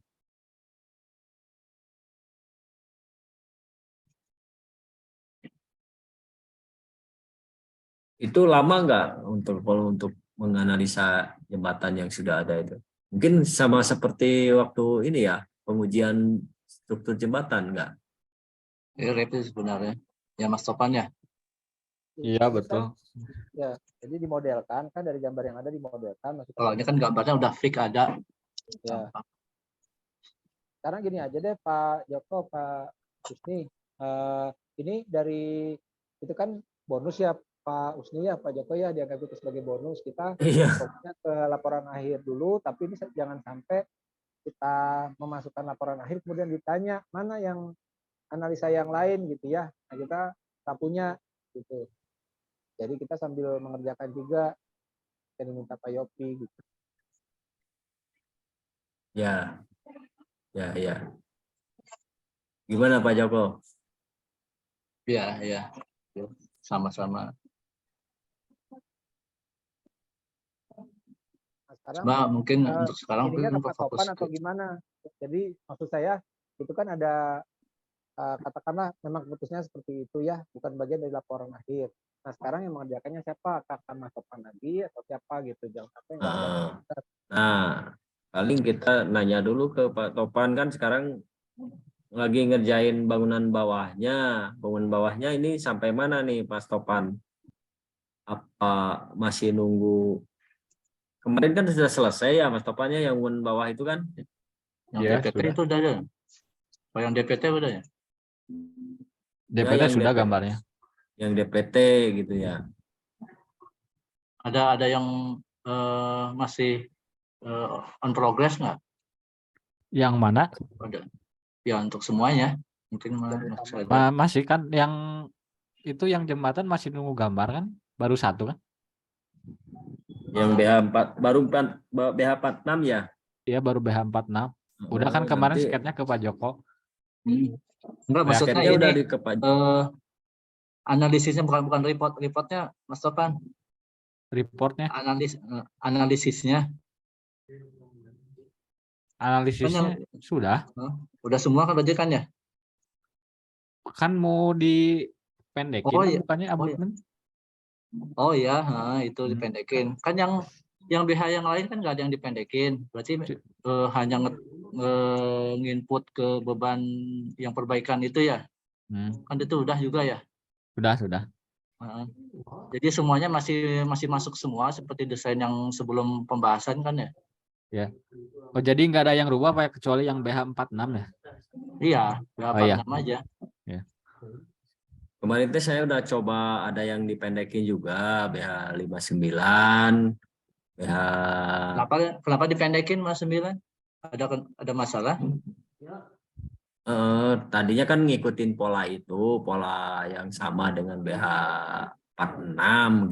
Itu lama nggak untuk menganalisa jembatan yang sudah ada itu? Mungkin sama seperti waktu ini ya, pengujian struktur jembatan nggak? itu sebenarnya. Ya Mas Topan ya. Iya, betul. Ya, jadi dimodelkan kan dari gambar yang ada dimodelkan. Kalau ini kan gambarnya udah fix ada. Ya. Sekarang gini aja deh Pak Joko, Pak Husni. Ini dari itu kan bonus ya Pak Husni ya, Pak Joko ya dianggap itu sebagai bonus. Kita fokusnya ke laporan akhir dulu, tapi ini jangan sampai kita memasukkan laporan akhir kemudian ditanya mana yang analisa yang lain gitu ya. Nah, kita tak punya gitu. Jadi kita sambil mengerjakan juga dan minta Pak Yopi gitu. Ya, ya. Gimana Pak Joko? Ya, sama-sama. Nah, sekarang Cuma mungkin untuk sekarang ininya mungkin tepat fokus sopan atau gimana? Jadi maksud saya itu kan ada katakanlah memang keputusannya seperti itu ya, bukan bagian dari laporan akhir. Nah sekarang yang mengerjakannya siapa? Apakah Mas Topan lagi atau siapa gitu? Jangan sampai nggak ada. Nah, Paling kita nanya dulu ke Pak Topan, kan sekarang lagi ngerjain bangunan bawahnya. Bangunan bawahnya ini sampai mana nih Pak Topan? Apa masih nunggu? Kemarin kan sudah selesai ya Mas Topannya yang bangunan bawah itu kan? Yang Ya, DPT sudah. itu udah ada. Oh, yang DPT udah ya? DPT yang sudah DPT. gambarnya. Yang DPT gitu ya. Ada yang masih on progress nggak? Yang mana? Ada. Ya untuk semuanya. Mungkin masih ada. Masih kan yang itu yang jembatan masih nunggu gambar kan? Baru satu kan? Yang BH4 baru BH46 ya. Iya baru BH46. Udah kan kemarin Nanti sketnya ke Pak Joko. Enggak, maksudnya packetnya udah ini di ke Pak. analisisnya bukan reportnya Mas Topan. Reportnya, Analisisnya. analisisnya sudah. Udah semua kan berarti kan ya? Kan mau dipendekin Oh, kan iya. bukannya abutmen. Oh ya, itu dipendekin. Kan yang BH yang lain kan nggak ada yang dipendekin. Berarti hanya nginput ke beban yang perbaikan itu ya. Kan itu udah juga ya. Sudah. Jadi semuanya masih masuk semua seperti desain yang sebelum pembahasan kan ya? Ya. Oh jadi nggak ada yang rubah Pak kecuali yang BH46 ya? Iya, berapa iya. aja. Ya. Kemarin itu saya udah coba ada yang dipendekin juga BH59, BH. Kenapa dipendekin Mas 9? Ada masalah? Tadinya kan ngikutin pola itu, pola yang sama dengan BH46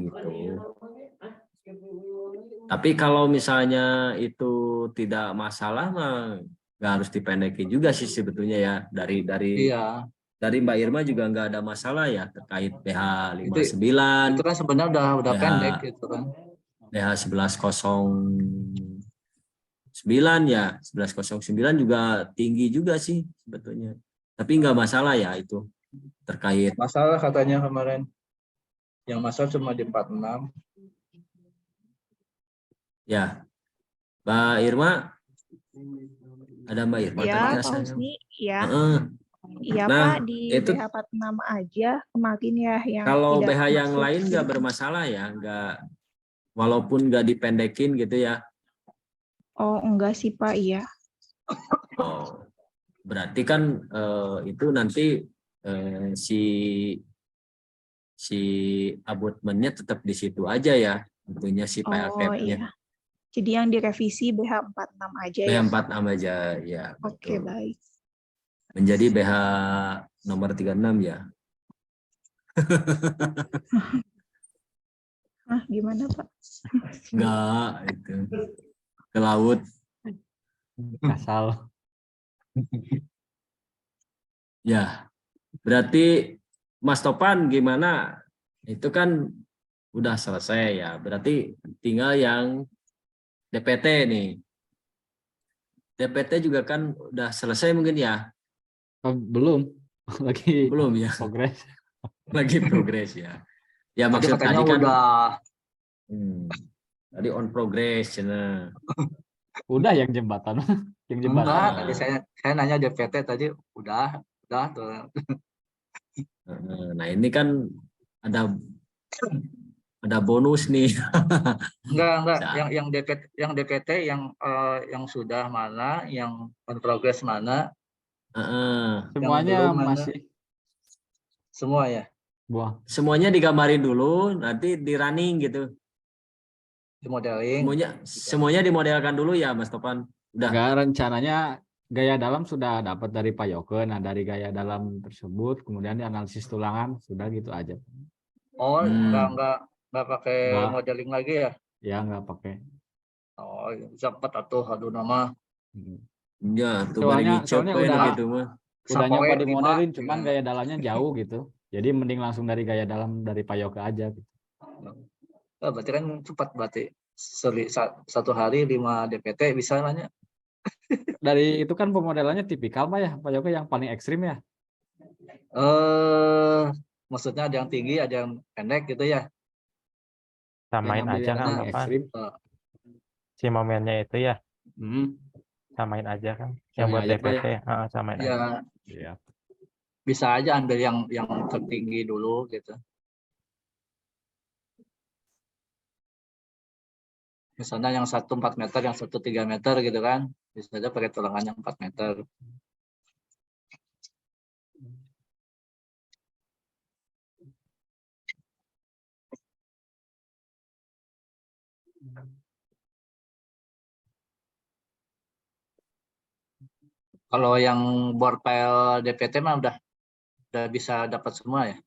gitu. Tapi kalau misalnya itu tidak masalah mah nggak harus dipendekin juga sih sebetulnya ya. Iya. Dari Mbak Irma juga nggak ada masalah ya terkait BH59. Itu kan sebenarnya udah pendek gitu kan. BH1109 ya, 1109 juga tinggi juga sih sebetulnya. Tapi nggak masalah ya itu terkait. Masalah katanya kemarin. Yang masalah cuma di 46. Ya, Mbak Irma, ada Mbak Irma Ya, tadi Pak Husni, ya. Iya Nah, Pak, di itu BH46 aja kemarin ya yang kalau tidak BH yang masuk. lain nggak bermasalah ya, nggak, walaupun nggak dipendekin gitu ya. Oh, enggak sih Pak, iya. Oh, berarti kan itu nanti si abutmennya tetap di situ aja ya, tentunya si file Oh, cap-nya. iya. Jadi yang direvisi BH46 aja ya. BH46 aja ya. Oke, betul. baik. Menjadi BH nomor 36 ya. Hah, gimana Pak? Enggak, itu ke laut. Kasal. Ya, berarti Mas Topan gimana? Itu kan udah selesai ya. Berarti tinggal yang DPT nih. DPT juga kan udah selesai mungkin ya? Belum. Lagi Belum ya? progres. Lagi progres ya. Ya maksud tadi kan udah. Tadi on progress ya. Udah yang jembatan. Yang jembatan. Enggak, tadi saya nanya DPT tadi udah tuh. Nah, ini kan ada bonus nih. Enggak. Yang DPT yang sudah mana, yang on progress mana? Semuanya belum mana? masih Semua ya. buah. Semuanya digambarin dulu, nanti di running gitu. Di modeling. Semuanya dimodelkan dulu ya, Mas Topan. Udah. Enggak, rencananya gaya dalam sudah dapat dari Pak Yoke. Nah, dari gaya dalam tersebut kemudian dianalisis tulangan, sudah gitu aja. Oh, enggak pakai modeling lagi ya? Ya, enggak pakai. Oh, cepat atuh aduh nama. Ya, tuh Soalnya udah gitu mah. Udah nyoba dimodelin, cuman gaya dalamnya jauh gitu. Jadi mending langsung dari gaya dalam dari Pak Yoke aja. Gitu. Berarti kan cepat berarti. Satu hari 5 DPT bisa nanya. Dari itu kan pemodelannya tipikal Pak ya, Pak Yoke yang paling ekstrim ya. Maksudnya ada yang tinggi, ada yang pendek gitu ya. Samain aja kan Pak. ekstrim. Si momennya itu ya. Samain aja kan. Yang Samain buat aja, Pak, DPT, samain aja. Ya Iya. bisa aja ambil yang tertinggi dulu gitu. Misalnya yang satu 4 meter, yang satu 3 meter gitu kan. Bisa aja pakai tulangan yang 4 meter. Kalau yang bor file DPT mah udah bisa dapat semua ya.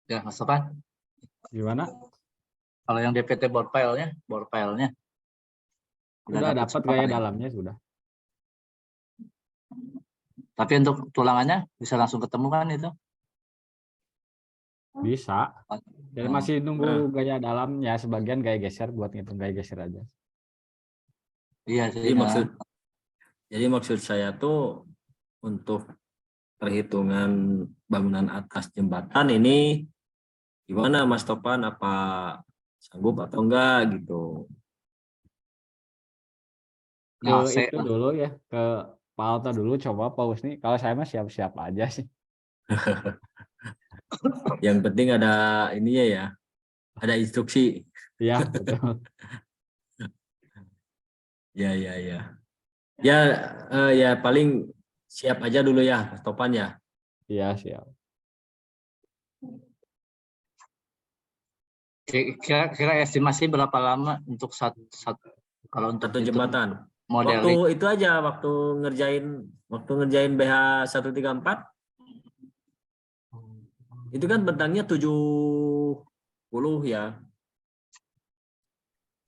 Ya, Mas Sofan. Gimana? Kalau yang DPT bor filenya Sudah dapat semua gaya kan ya? dalamnya sudah. Tapi untuk tulangannya bisa langsung ketemu kan itu? Bisa. Jadi Oh. masih nunggu gaya dalamnya, sebagian gaya geser buat ngitung gaya geser aja. Iya sih. Jadi maksud saya tuh untuk perhitungan bangunan atas jembatan ini gimana Mas Topan, apa sanggup atau enggak gitu? Ke AC itu dulu ya, ke Pak Alta dulu, coba Pak Husni. Kalau saya mah siap-siap aja sih. Yang penting ada ininya ya, ada instruksi. Iya, betul. Ya. Ya paling siap aja dulu ya Mas Topan ya. Iya, siap. kira estimasi berapa lama untuk satu kalau untuk Satu itu jembatan. modeling? Waktu itu aja, waktu ngerjain BH 134 itu kan bentangnya 70 ya.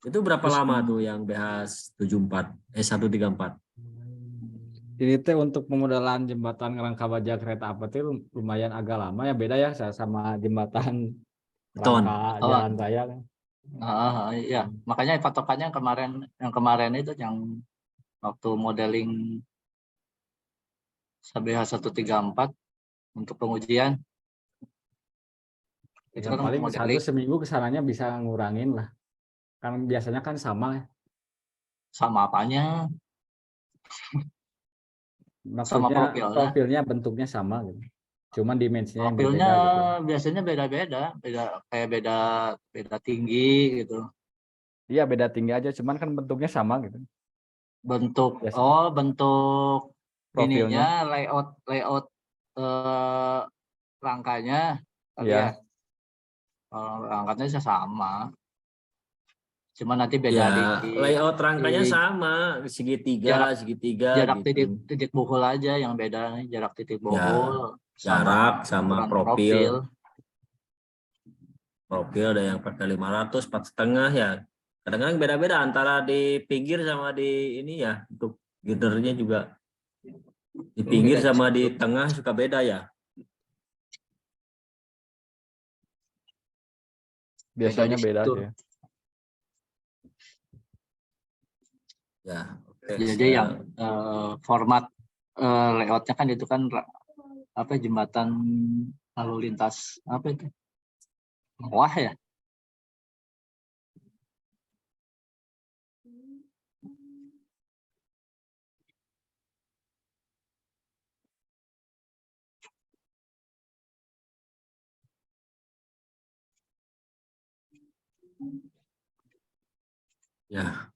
Itu berapa Terus, lama tuh yang BH 134? Ini teh untuk pemodelan jembatan Rangka Baja kereta api itu lumayan agak lama ya, beda ya sama jembatan Beton. rangka jalan raya kan. Iya, makanya patokannya yang kemarin itu yang waktu modeling BH 134 untuk pengujian. Itu Ya, kan paling modeling seminggu kesananya bisa ngurangin lah. Kan biasanya kan sama ya. sama apanya? Sama Maksudnya profilnya. profilnya bentuknya sama gitu. Cuman dimensinya yang Profilnya berbeda gitu. biasanya beda tinggi gitu. Iya, beda tinggi aja, cuman kan bentuknya sama gitu. Bentuk Biasa. bentuk Profilnya. ininya layout rangkanya kali Iya. ya. Rangkanya sama. Cuma nanti beda Ya, layout rangkanya di sama, segitiga jarak gitu. titik buhul aja yang beda, jarak titik buhul Jarak sama ukuran profil ada yang pakai 500, 4,5 ya. Kadang-kadang beda-beda antara di pinggir sama di ini ya, untuk girdernya juga. Di pinggir Beda sama di di situ. tengah suka beda ya. Biasanya di beda situ. sih. Ya, oke. Jadi yang format layoutnya kan itu kan apa jembatan lalu lintas apa itu? Wah ya. Ya.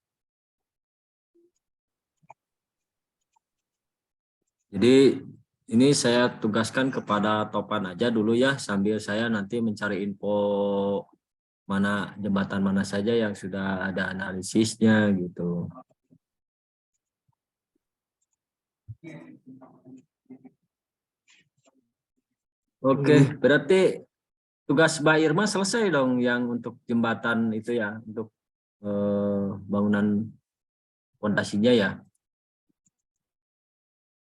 Jadi ini saya tugaskan kepada Topan aja dulu ya, sambil saya nanti mencari info jembatan mana saja yang sudah ada analisisnya gitu. Oke, berarti tugas Mbak Irma selesai dong yang untuk jembatan itu ya, untuk bangunan fondasinya ya.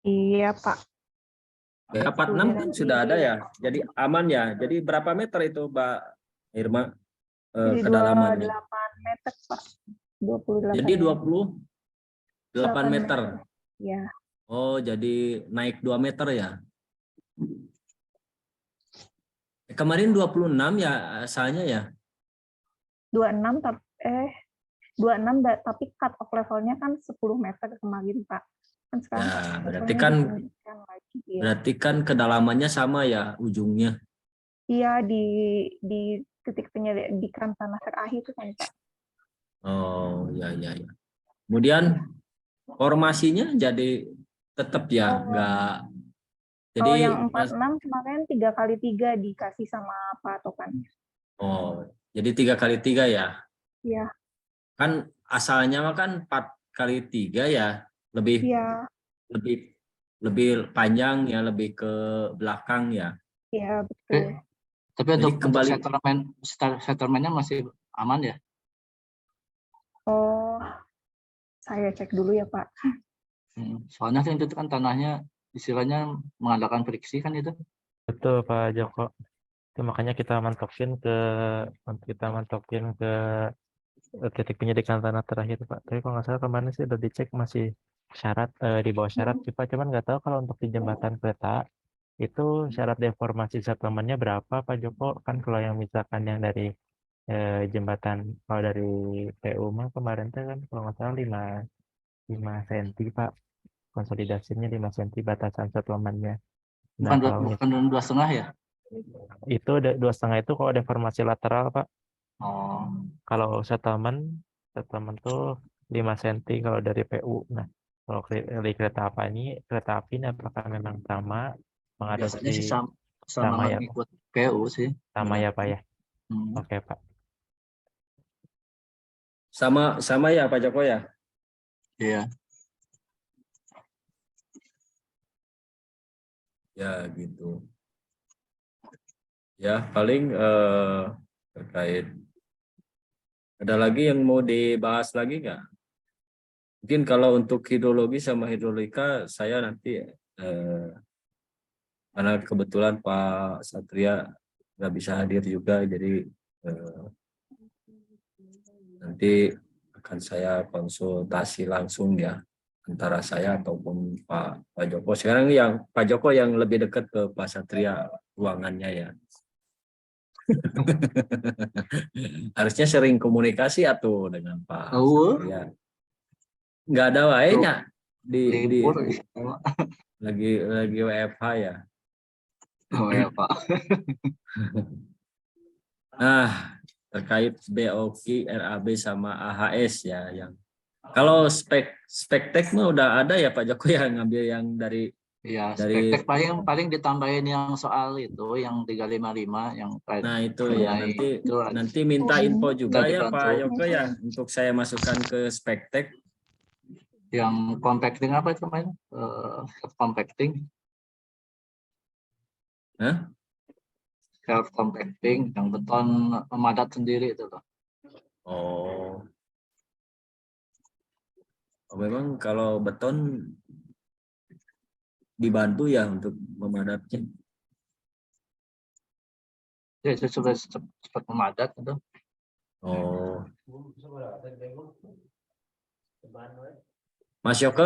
Iya, Pak. BH 46 kan sudah ada ya, jadi aman ya. Jadi berapa meter itu Mbak Irma Jadi kedalamannya? 28 meter, Pak. 28 Jadi meter. 28 meter. Ya. Oh, jadi naik 2 meter ya. kemarin 26 ya asalnya ya. 26 tapi 26 tapi cut off levelnya kan 10 meter kemarin Pak. Kan sekarang Ya, cut off berarti levelnya kan ditinggikan lagi ya. berarti kan kedalamannya sama ya ujungnya. Iya di titik penyelidikan tanah terakhir itu kan Pak. Oh, ya ya ya. Kemudian formasinya jadi tetap ya, enggak. Kalau Jadi yang 46 kemarin 3x3 dikasih sama Pak Tokan. oh, jadi 3x3 ya. Iya. Kan asalnya mah kan 4x3 ya, lebih Iya. lebih lebih panjang ya, lebih ke belakang ya. Iya, betul. Tapi Jadi untuk kembali settlementnya masih aman ya? Oh, saya cek dulu ya Pak. Soalnya kan itu kan tanahnya istilahnya mengandalkan friksi kan itu. Betul Pak Joko. Itu makanya kita mantapin ke titik penyelidikan tanah terakhir Pak. Tapi kalau nggak salah kemarin sih udah dicek masih syarat di bawah syarat sih Pak. Cuman nggak tahu kalau untuk di jembatan kereta itu syarat deformasi settlementnya berapa Pak Joko? Kan kalau yang misalkan yang dari jembatan kalau dari PU mah kemarin tuh kan kalau nggak salah 5 cm Pak. Konsolidasinya 5 cm batasan settlementnya. Nah kalau Bukan 2,5 ya? itu 2,5 itu kalau deformasi lateral Pak. Oh, Kalau settlement tuh 5 cm kalau dari PU. Nah, kalau dari kereta api ini apakah memang sama biasanya sih mengadopsi sama ya Pak? mengikut PU sih. Sama ya Pak ya? Hmm. Oke Pak. sama ya Pak Joko ya. Iya. Ya gitu. Ya paling terkait ada lagi yang mau dibahas lagi nggak? Mungkin kalau untuk hidrologi sama hidrolika saya nanti karena kebetulan Pak Satria nggak bisa hadir juga, jadi nanti akan saya konsultasi langsung ya antara saya ataupun Pak Joko. Sekarang yang Pak Joko yang lebih dekat ke Pak Satria ruangannya ya. Harusnya sering komunikasi atau dengan Pak Satria. Nggak ada wainya di lagi WFH ya. Oh ya Pak. Nah, terkait BOQ, RAB sama AHS ya yang kalau spektek mah udah ada ya Pak Joko ya, ngambil yang dari spektek paling ditambahin yang soal itu yang 355 yang nah itu ya nanti minta info juga ya Pak Joko ya untuk saya masukkan ke spektek yang compacting apa itu namanya? Compacting. Self compacting yang beton memadat sendiri itu loh. Oh, memang kalau beton dibantu ya untuk memadatnya. Ya, itu cepat memadat itu. Oh. Mas Yoko?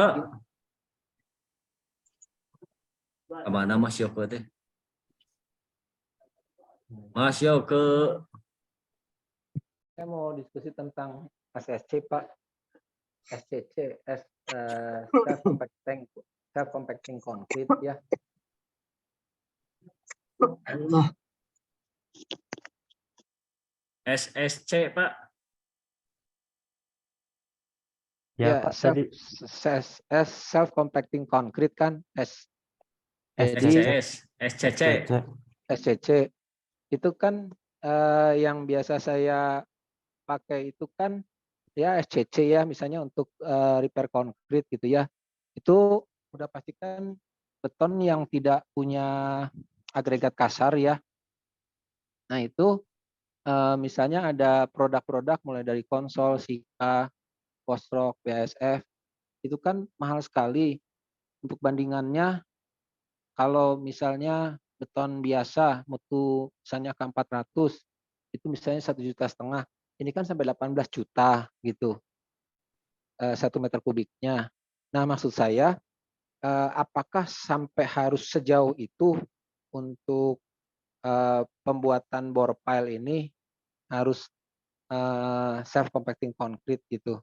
Kemana Mas Yoko teh? Mas Yoko. Saya mau diskusi tentang SSC Pak. SCC, self compacting concrete ya. SSC Pak. Ya, Pak, self compacting concrete kan SCC itu kan yang biasa saya pakai itu kan ya SCC ya, misalnya untuk repair concrete gitu ya. Itu udah pastikan beton yang tidak punya agregat kasar ya. Nah, itu misalnya ada produk-produk mulai dari konsol, Sika, Postrok, BASF, itu kan mahal sekali. Untuk bandingannya, kalau misalnya beton biasa mutu misalnya K400, itu misalnya 1,5 juta. Ini kan sampai 18 juta gitu, 1 meter kubiknya. Nah, maksud saya, apakah sampai harus sejauh itu untuk pembuatan bore pile ini harus self compacting concrete gitu.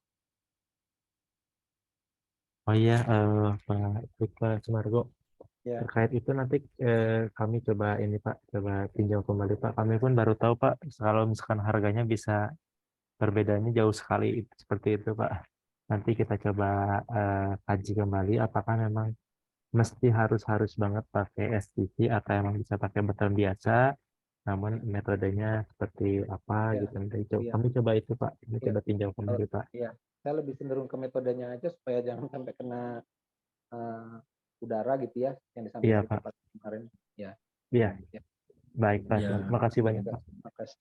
Oh iya, Pak Sumargo, Ya. terkait itu nanti kami coba ini Pak, coba tinjau kembali Pak. Kami pun baru tahu Pak, kalau misalkan harganya bisa perbedaannya jauh sekali seperti itu Pak. Nanti kita coba kaji kembali apakah memang mesti harus banget pakai STC atau emang bisa pakai beton biasa, namun metodenya seperti apa Ya, gitu. Nanti iya. kami coba itu Pak, kami Iya. coba tinjau kembali Pak. Iya, saya lebih cenderung ke metodenya aja supaya jangan sampai kena udara gitu ya, yang Iya disampaikan Pak, kemarin. Ya. iya. Ya. Baik Pak, Ya. terima kasih banyak Pak. Terima kasih.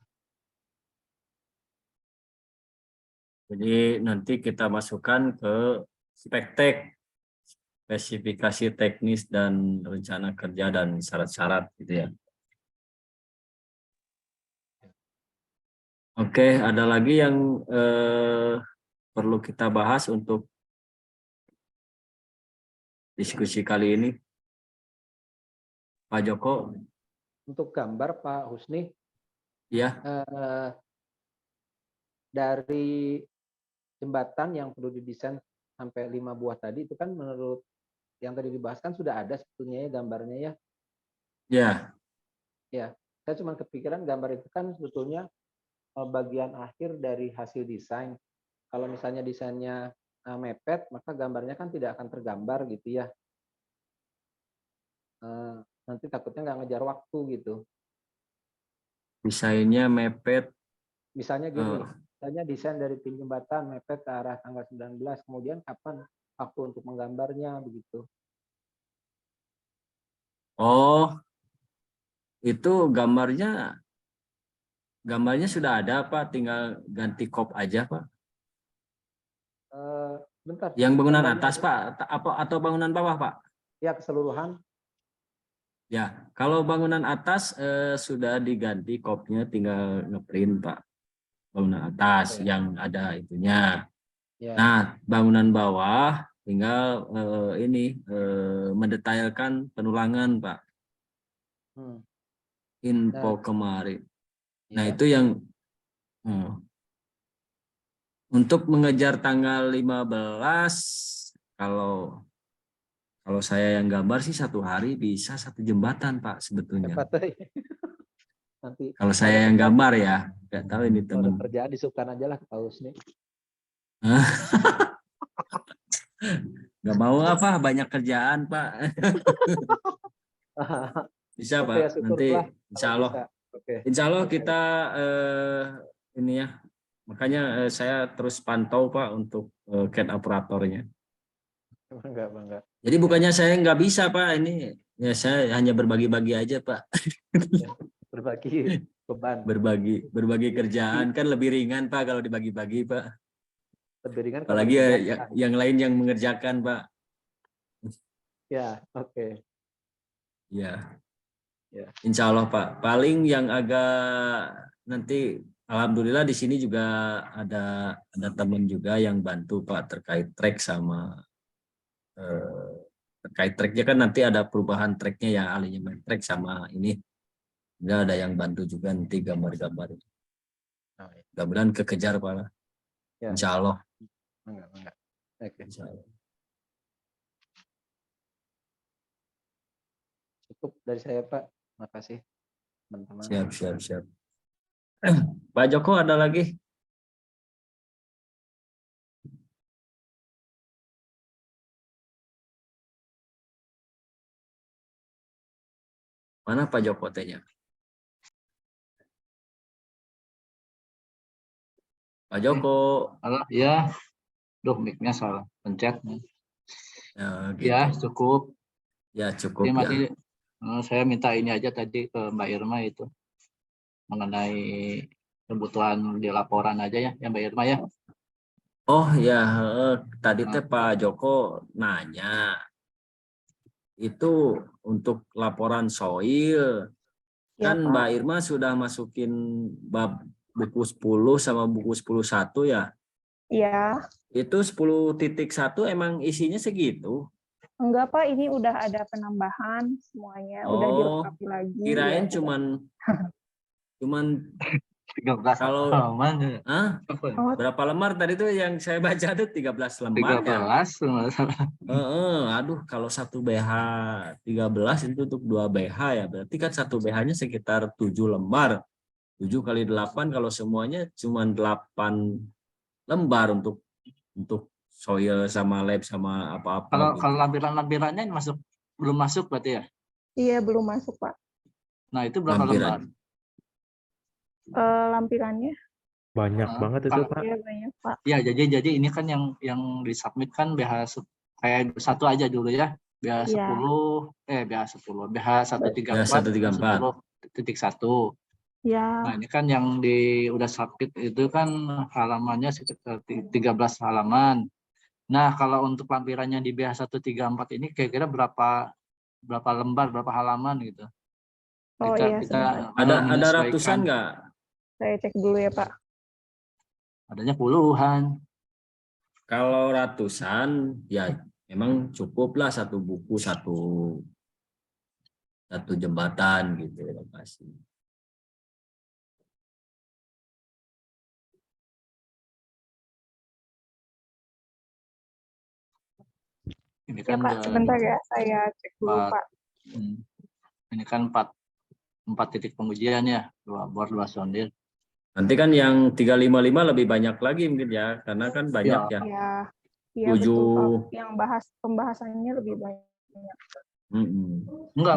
Jadi nanti kita masukkan ke spektek, spesifikasi teknis dan rencana kerja dan syarat-syarat gitu ya. Oke, ada lagi yang perlu kita bahas untuk diskusi kali ini, Pak Joko? Untuk gambar Pak Husni, Ya, dari jembatan yang perlu didesain sampai 5 buah tadi itu kan menurut yang tadi dibahas kan sudah ada sebetulnya ya gambarnya ya. ya, Ya, saya cuma kepikiran gambar itu kan sebetulnya bagian akhir dari hasil desain. Kalau misalnya desainnya mepet, maka gambarnya kan tidak akan tergambar gitu ya. Nanti takutnya nggak ngejar waktu gitu. desainnya mepet. Misalnya gini, misalnya desain dari tim jembatan mepet ke arah tanggal 19, kemudian kapan waktu untuk menggambarnya begitu. Oh, itu gambarnya sudah ada Pak, tinggal ganti kop aja Pak. Bentar. Yang bangunan gambarnya atas Pak, atau bangunan bawah Pak? ya keseluruhan. Ya, kalau bangunan atas sudah diganti kopnya, tinggal ngeprint Pak. Bangunan atas yang ada itunya. Ya. Nah, bangunan bawah tinggal mendetailkan penulangan Pak. Info kemarin. Nah, Ya. itu yang untuk mengejar tanggal 15, kalau saya yang gambar sih 1 hari bisa 1 jembatan Pak sebetulnya. Nanti Kalau saya yang gambar ya, nggak tahu ini kalau teman. ada kerjaan disubkan aja lah ke Pak Husni. Nggak mau apa, banyak kerjaan Pak. Bisa Oke, Pak, nanti insya Allah. Oke. Insya Allah kita ini ya, makanya saya terus pantau Pak untuk CAD operatornya. Bangga. Jadi bukannya saya nggak bisa Pak, ini ya saya hanya berbagi-bagi aja Pak. Berbagi beban. Berbagi kerjaan kan lebih ringan Pak kalau dibagi-bagi Pak. Lebih ringan Apalagi yang lain yang mengerjakan Pak. Ya, oke. Ya. Ya. Insya Allah Pak. Paling yang agak nanti alhamdulillah di sini juga ada teman juga yang bantu Pak terkait trek sama terkait treknya kan nanti ada perubahan treknya ya, ahlinya main trek sama ini. Enggak ada yang bantu juga nanti gambar-gambar. Mudah-mudahan kekejar Pak. Ya. Insya Allah. Bangga. Oke. Insya Allah. Cukup dari saya Pak. Terima kasih teman-teman. Siap. Pak Joko ada lagi? Mana Pak Joko tehnya? Pak Joko. Halo, ya. Duh, mic-nya salah pencet. Ya, gitu. Ya, cukup. Ya, cukup Ya, ya. masih, saya minta ini aja tadi ke Mbak Irma itu. Mengenai kebutuhan di laporan aja ya Mbak Irma ya. Oh ya, tadi teh Pak Joko nanya. Itu untuk laporan soil. Ya, Kan Pak. Mbak Irma sudah masukin bab buku 10 sama buku 10.1 ya. Iya. Itu 10.1 emang isinya segitu. Enggak Pak, ini udah ada penambahan semuanya, udah Oh, dilengkapi lagi. kirain ya. cuman 13 kalau halaman. Oh, berapa lembar tadi tuh yang saya baca tuh 13 lembar ya. 13. Aduh, kalau 1 BH 13 itu untuk 2 BH ya. Berarti kan 1 BH-nya sekitar 7 lembar. 7 kali 8 kalau semuanya cuma 8 lembar untuk soil sama lab sama apa-apa Kalau gitu. kalau lampiran-lampirannya belum masuk berarti ya? iya belum masuk Pak. Nah, itu berapa lembar? Lampirannya. Banyak banget itu, Pak. Iya banyak Pak. Ya, jadi ini kan yang disubmit kan BH kayak satu aja dulu ya. BH 10 BH 10, BH 134 10.1. Ya. Nah, ini kan yang udah submit itu kan halamannya sekitar 13 halaman. Nah, kalau untuk lampirannya di BH 134 ini kira-kira berapa lembar, berapa halaman gitu? Oh iya, ada ratusan nggak? Saya cek dulu ya Pak. Adanya puluhan. Kalau ratusan ya memang cukup lah satu buku satu jembatan gitu lokasi. Ini Ya kan Pak, sebentar ya, saya cek dulu Pak. Ini kan 4 titik pengujian ya, 2 bor, 2 sondir. Nanti kan yang 355 lebih banyak lagi mungkin ya, karena kan banyak ya. Iya betul Pak. Yang pembahasannya lebih banyak. Enggak,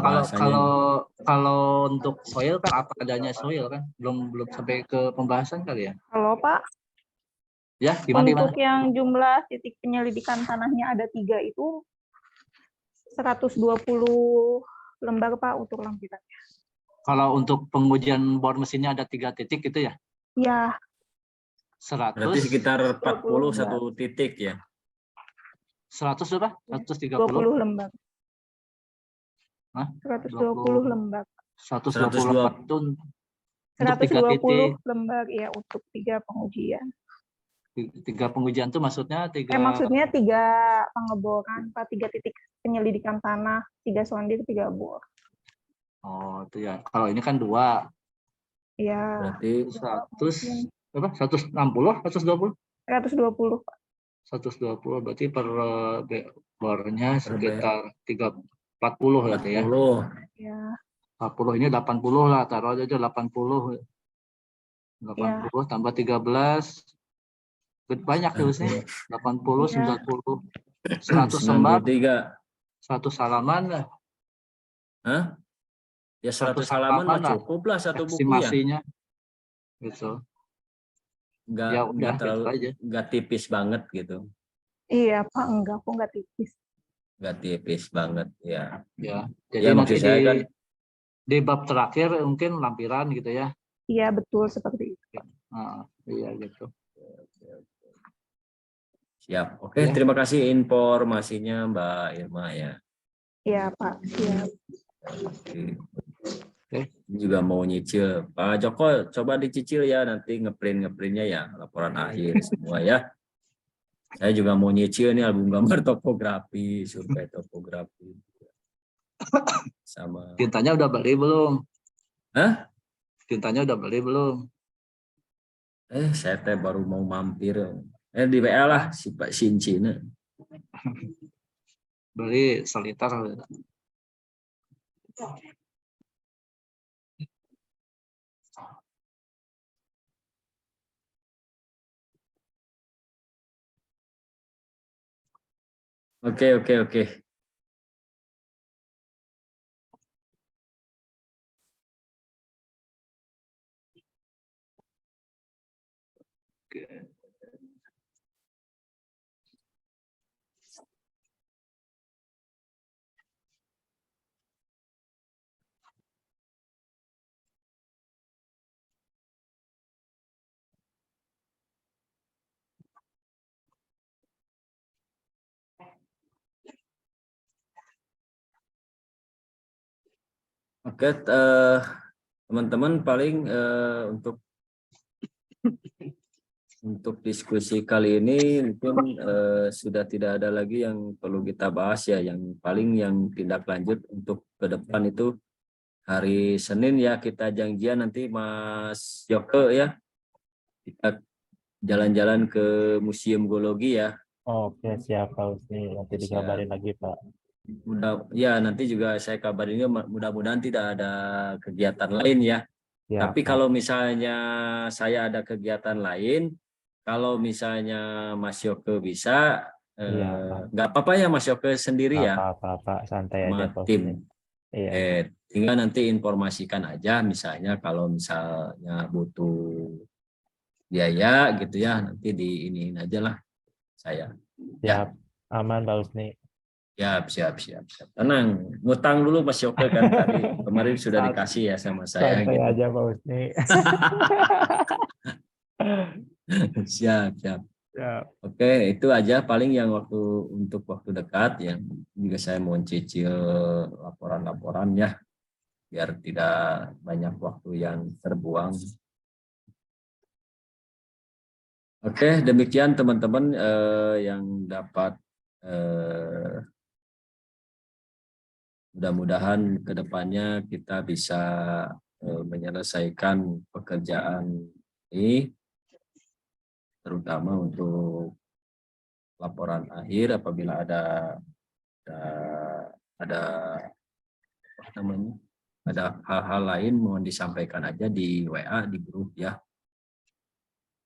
kalau untuk soil kan apa adanya soil kan, belum sampai ke pembahasan kali ya. Halo Pak. Ya, gimana? Untuk yang jumlah titik penyelidikan tanahnya ada 3 itu 120 lembar Pak untuk lampirannya. Kalau untuk pengujian bor mesinnya ada 3 titik gitu ya? Iya. 100. Berarti sekitar 40 satu titik ya. 100 berapa? 130. 20 lembar. Hah? 120 lembar. 120 lembar itu untuk 120 lembar ya untuk 3 pengujian. 3 pengujian itu maksudnya 3 maksudnya 3 pengeboran, 3 titik penyelidikan tanah, 3 sondir, 3 bor. Oh, itu ya. Kalau ini kan 2. Iya. Berarti 100 berapa? 160, 120? 120, Pak. 120 berarti per bornya sekitar 40 berarti ya. 40. Ya. 40 ini 80 lah, taruh aja 80. 80 tambah 13. Banyak tulisnya. 80, 90, 100 lembar, 100 halaman lah. Hah? Ya 100 halaman mah cukup lah satu buku ya. Estimasinya. Gitu. Enggak tipis banget gitu. Iya, Pak, enggak tipis. Enggak tipis banget ya. Ya, jadi nanti di bab terakhir mungkin lampiran gitu ya. Iya, betul seperti itu. Iya gitu. Siap. Oke, terima kasih informasinya Mbak Irma ya. Iya, Pak. Siap. Oke. Ini juga mau nyicil. Pak Joko, coba dicicil ya nanti ngeprintnya ya laporan akhir semua ya. Saya juga mau nyicil nih album gambar topografi, survei topografi. Sama. Tintanya udah beli belum? Hah? Tintanya udah beli belum? Saya teh baru mau mampir. Di WA lah si Pak Sincina. Beli seliter. Oke. Oke, teman-teman paling untuk untuk diskusi kali ini mungkin sudah tidak ada lagi yang perlu kita bahas ya. Yang paling yang tindak lanjut untuk ke depan itu hari Senin ya, kita janjian nanti Mas Yoke ya. Kita jalan-jalan ke Museum Geologi ya. Oke, siap Pak Husni. Nanti dikabarin lagi Pak. Nanti juga saya kabarin, mudah-mudahan tidak ada kegiatan lain ya. Siap, Tapi Pak. kalau misalnya saya ada kegiatan lain, kalau misalnya Mas Yoke bisa, Iya, nggak apa-apa ya Mas Yoke sendiri Nggak ya, apa-apa Pak, santai sama aja Pak tim. Husni. Iya, Tinggal nanti informasikan aja, misalnya kalau misalnya butuh biaya gitu ya, nanti diiniin aja lah saya. siap. Aman Pak Husni. Siap. Tenang, ngutang dulu Mas Yoke kan tadi kemarin sudah dikasih ya sama saya. Santai Gitu. aja Pak Husni. Siap. Siap. Oke, itu aja paling yang untuk waktu dekat yang juga saya mau cicil laporan-laporan ya, biar tidak banyak waktu yang terbuang. Oke, demikian teman-teman yang dapat mudah-mudahan ke depannya kita bisa menyelesaikan pekerjaan ini, terutama untuk laporan akhir. Apabila ada apa namanya, ada hal-hal lain mohon disampaikan aja di WA di grup ya.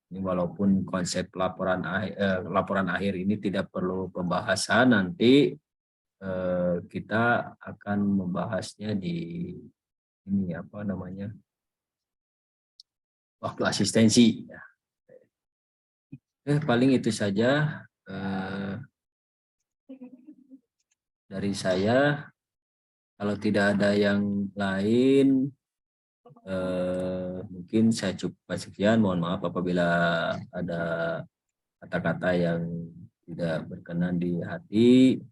Ini walaupun konsep laporan akhir ini tidak perlu pembahasan, nanti kita akan membahasnya di ini apa namanya, waktu asistensi. Paling itu saja dari saya. Kalau tidak ada yang lain, mungkin saya cukup sekian. Mohon maaf apabila ada kata-kata yang tidak berkenan di hati.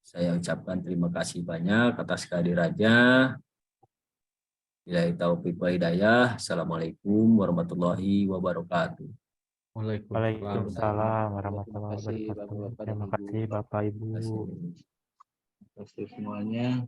Saya ucapkan terima kasih banyak atas kehadirannya. Billahi taufiq wal hidayah. Assalamualaikum warahmatullahi wabarakatuh. Waalaikumsalam warahmatullahi wabarakatuh. Terima kasih Bapak Ibu. Terima kasih semuanya.